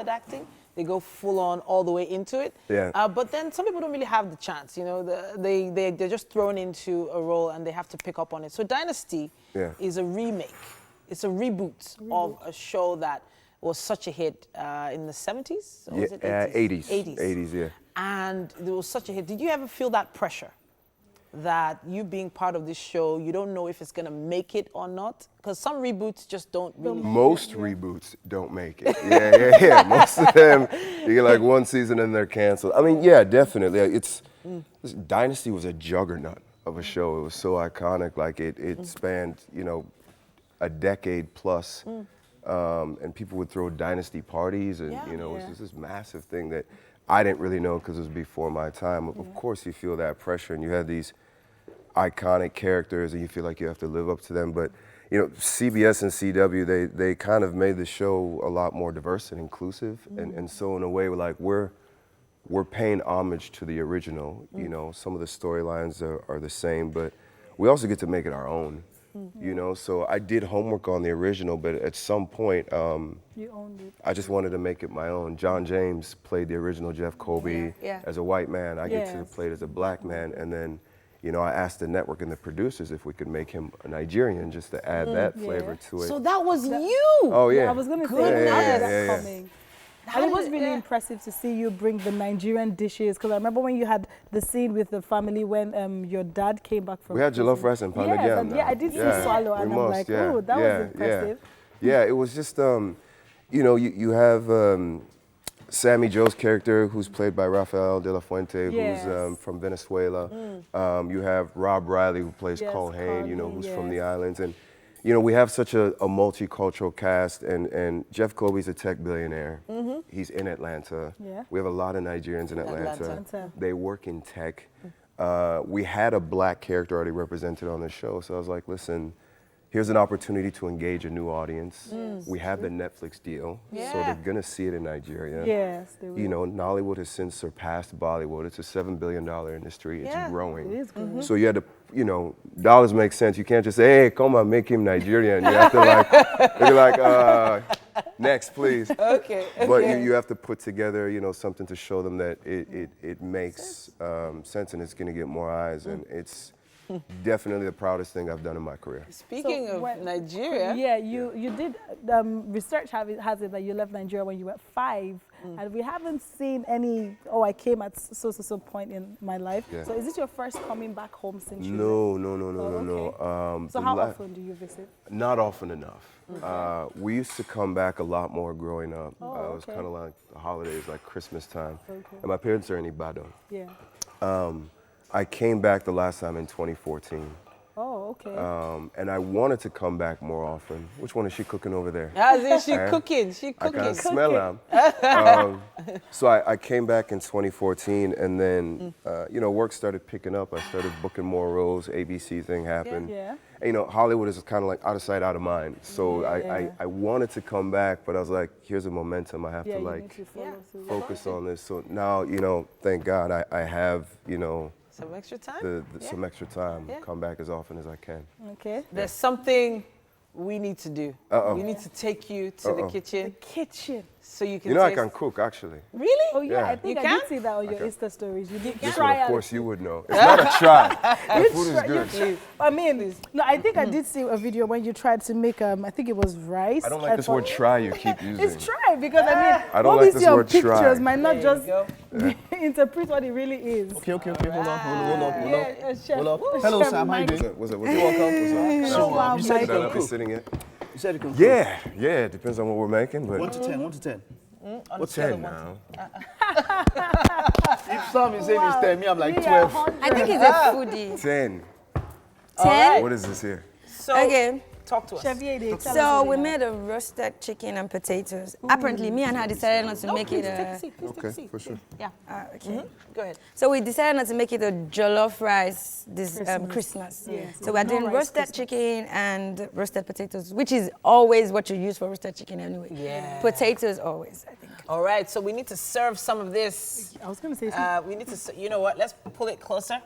acting. They go full on all the way into it. Yeah. But then some people don't really have the chance. You know, they're just thrown into a role and they have to pick up on it. So Dynasty is a remake. It's a reboot of a show that was such a hit in the 70s? Or was it 80s? 80s, yeah. And there was such a hit. Did you ever feel that pressure? That you being part of this show, you don't know if it's gonna make it or not? Because some reboots just don't really. Most reboots don't make it. Yeah. Most of them, you get like one season and they're canceled. I mean, yeah, definitely. Dynasty was a juggernaut of a show. It was so iconic. Like it spanned, you know, a decade plus. And people would throw Dynasty parties, and you know, it was just this massive thing that I didn't really know because it was before my time. Of course, you feel that pressure, and you have these iconic characters, and you feel like you have to live up to them. But you know, CBS and CW, they kind of made the show a lot more diverse and inclusive, and so in a way, like we're paying homage to the original. You know, some of the storylines are the same, but we also get to make it our own. You know, so I did homework on the original, but at some point, you owned it. I just wanted to make it my own. John James played the original Jeff Colby as a white man. I get to play it as a black man, and then, you know, I asked the network and the producers if we could make him a Nigerian, just to add that flavor to it. So that was you. Oh yeah. I was going to say, how did that yeah. coming? And it was really impressive to see you bring the Nigerian dishes, because I remember when you had the scene with the family when your dad came back from We had jollof rice and pounded yam. I did see swallow, and I'm like, oh, that was impressive. Yeah, it was just, you know, you have Sammy Joe's character, who's played by Rafael de la Fuente, who's from Venezuela. You have Rob Riley, who plays Cole Hain, you know, who's from the islands. And you know, we have such a multicultural cast, and Jeff Colby's a tech billionaire. He's in Atlanta. We have a lot of Nigerians in Atlanta. They work in tech. We had a black character already represented on the show, so I was like, listen, here's an opportunity to engage a new audience. We have the Netflix deal, so they're gonna see it in Nigeria. Yes, they will. You know, Nollywood has since surpassed Bollywood. It's a $7 billion industry. It's growing. It is growing. So you had to, you know, dollars make sense. You can't just say, hey, come on, make him Nigerian. You have to like, be like, Next, please. Okay. But you have to put together, you know, something to show them that it makes sense and it's going to get more eyes. And it's definitely the proudest thing I've done in my career. Speaking of Nigeria. Yeah, you did, research has it that you left Nigeria when you were 5. And we haven't seen any, I came at so point in my life. Yeah. So is this your first coming back home since you No. So how often do you visit? Not often enough. We used to come back a lot more growing up. It was kind of like the holidays, like Christmas time. And my parents are in Ibadan. Yeah. I came back the last time in 2014. Oh, okay. And I wanted to come back more often. Which one is she cooking over there? She cooking. She cooking. I can smell her. So I came back in 2014, and then you know, work started picking up. I started booking more roles. ABC thing happened. Yeah. And, you know, Hollywood is kind of like out of sight, out of mind. So I wanted to come back, but I was like, here's a momentum. I have to like focus on this. So now, you know, thank God I have, you know, some extra time? Some extra time. Come back as often as I can. Okay. There's something we need to do. We need to take you to the kitchen. The kitchen. So you can You know, I taste. can cook, actually. Really? Oh, yeah. I think You I can? did see that on your Insta stories. You did This try one, of out. course, you would know. It's not a try. The food is good. I mean, no, I think I did see a video when you tried to make, I think it was rice. I don't like this word try you keep using. It's try because, I mean, I don't what like we this see on word try. pictures might not There just you interpret what it really is. Okay. Hold on. Chef. Hold up. Ooh, Hello, Chef Sam. How you Mike. doing? What's up? You're welcome. Hello, You said you Should I can not be cook. sitting it? You said you can cook. Yeah, it depends on what we're making, but 1 to 10. 1 to 10. what's 10 now? If Sam is saying it's 10, me I'm like 12. I think he's a foodie. 10. 10? What is this here? Okay. Talk to us. Chef EAD, tell us So what we you made a roasted chicken and potatoes. Apparently, me and her decided not to make it a... Okay, for sure. Yeah. Okay. Go ahead. So we decided not to make it a jollof rice this Christmas. Yes. So we're No doing rice roasted Christmas. chicken and roasted potatoes, which is always what you use for roasted chicken anyway. Yeah. Potatoes always, I think. All right, so we need to serve some of this. I was going to say We need to, you know what, let's pull it closer.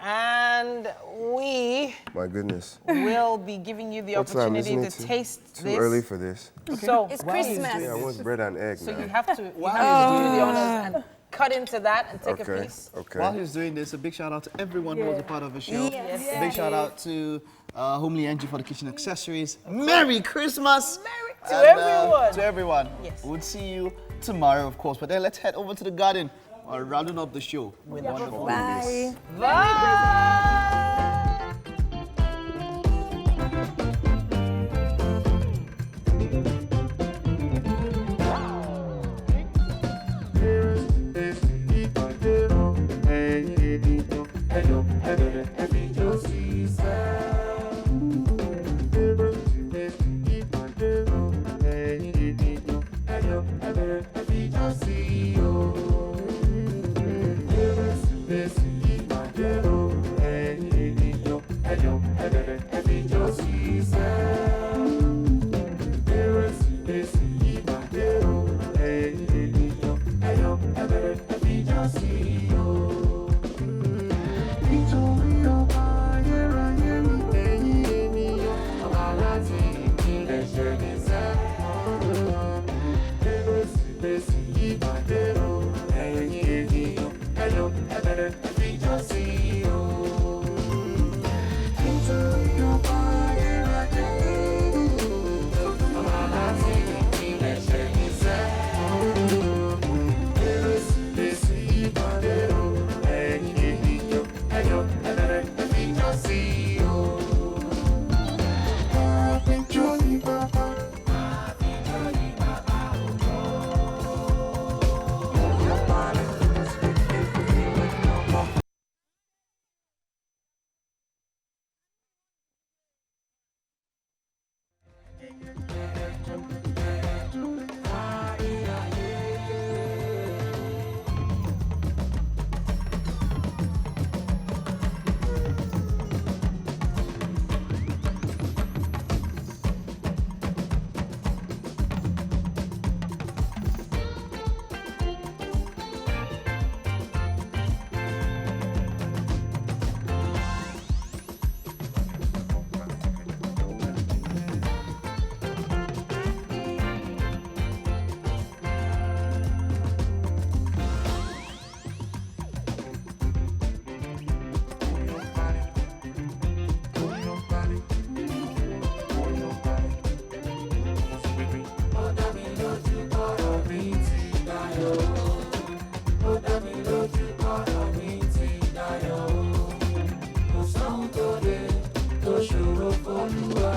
And we My goodness. will be giving you the What time? opportunity Isn't to it taste too this. early for this? So It's Christmas. Yeah, I want bread and egg So now. you have to do the honors and cut into that and take a Okay, piece. okay. While he's doing this, a big shout out to everyone who was a part of the show. Yes. A big shout out to Homely Angie for the kitchen accessories. Merry Christmas! To everyone. To everyone. Yes. We'll see you tomorrow, of course. But then let's head over to the garden. Rounding up the show. With wonderful Bye. Bye. ṣòro f'Olúwa.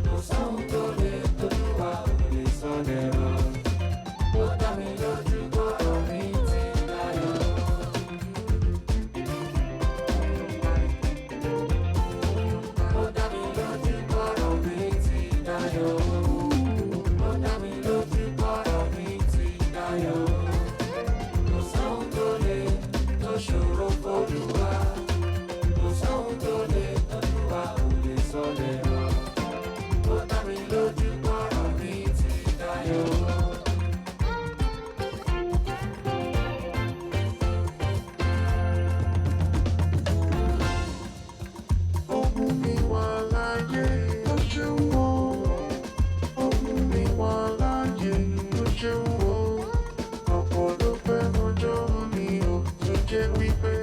Kò sóhun tó lè t'Olúwa ò lè sọ dẹ̀rọ̀. Ó dá mi lójú bọ́rọ̀ mi ti dayọ̀. Ó dá mi lójú bọ́rọ̀ mi ti dayọ̀. Ó dá mi lójú bọ́rọ̀ mi ti dayọ̀. Kò sóhun tó lè tó ṣòro f'Olúwa. Kò sóhun tó lè t'Olúwa ò lè sọ dẹ̀rọ̀. Ó dá mi lójú bọ́rọ̀ mi ti dayọ̀. Ogun mi wà láyé ó ṣeun o. Ogun mi wà láyé ó ṣeun o. Ọ̀pọ̀ ló fẹ́ mọjọ́ mi ò tó jẹ́ wípé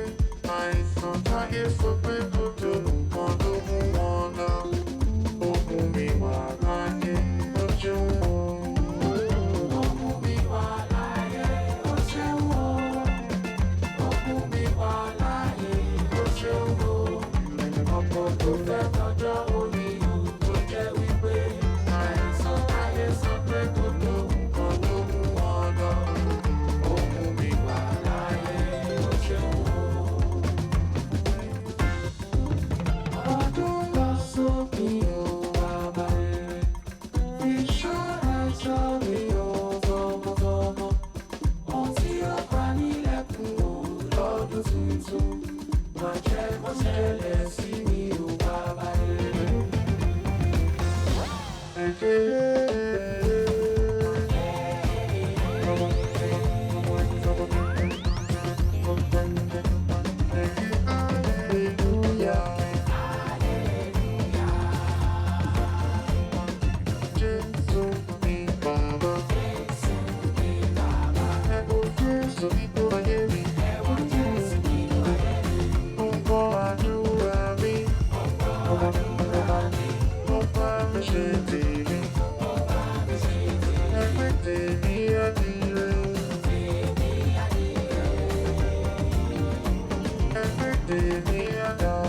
àìsàn táyé sọ pé kò tó nǹkan ló mú wọn lọ. Ogun mi wà láyé ó ṣeun o. Ogun mi wà láyé ó ṣeun o. Ogun mi wà láyé ó ṣeun o. Ọ̀pọ̀ tó fẹ́ tọjọ́ orí o tó jẹ́ wípé àìsàn táyé sọ pé kò tó nǹkan ló mú wọn lọ. Ogun mi wà láyé ó ṣeun o. Ọdún lọ sópin o bàbá rere. Ìṣọ́ra ẹ̀ṣọ́ mi o tọmọtọmọ. Ohun tí ó pa nílẹ̀kùn o lọ́dún tuntun. Má jẹ́ kó ṣẹlẹ̀ sí mi o bàbá rere. Jésù mi bàbá. Ẹ̀bùn Jésù nínú ayé mi. Ó ń gbọ́ àdúrà mi. Ó bá mi ṣe tèmi. Ẹgbẹ́ tèmi á dire. Ẹgbẹ́ tèmi á dára.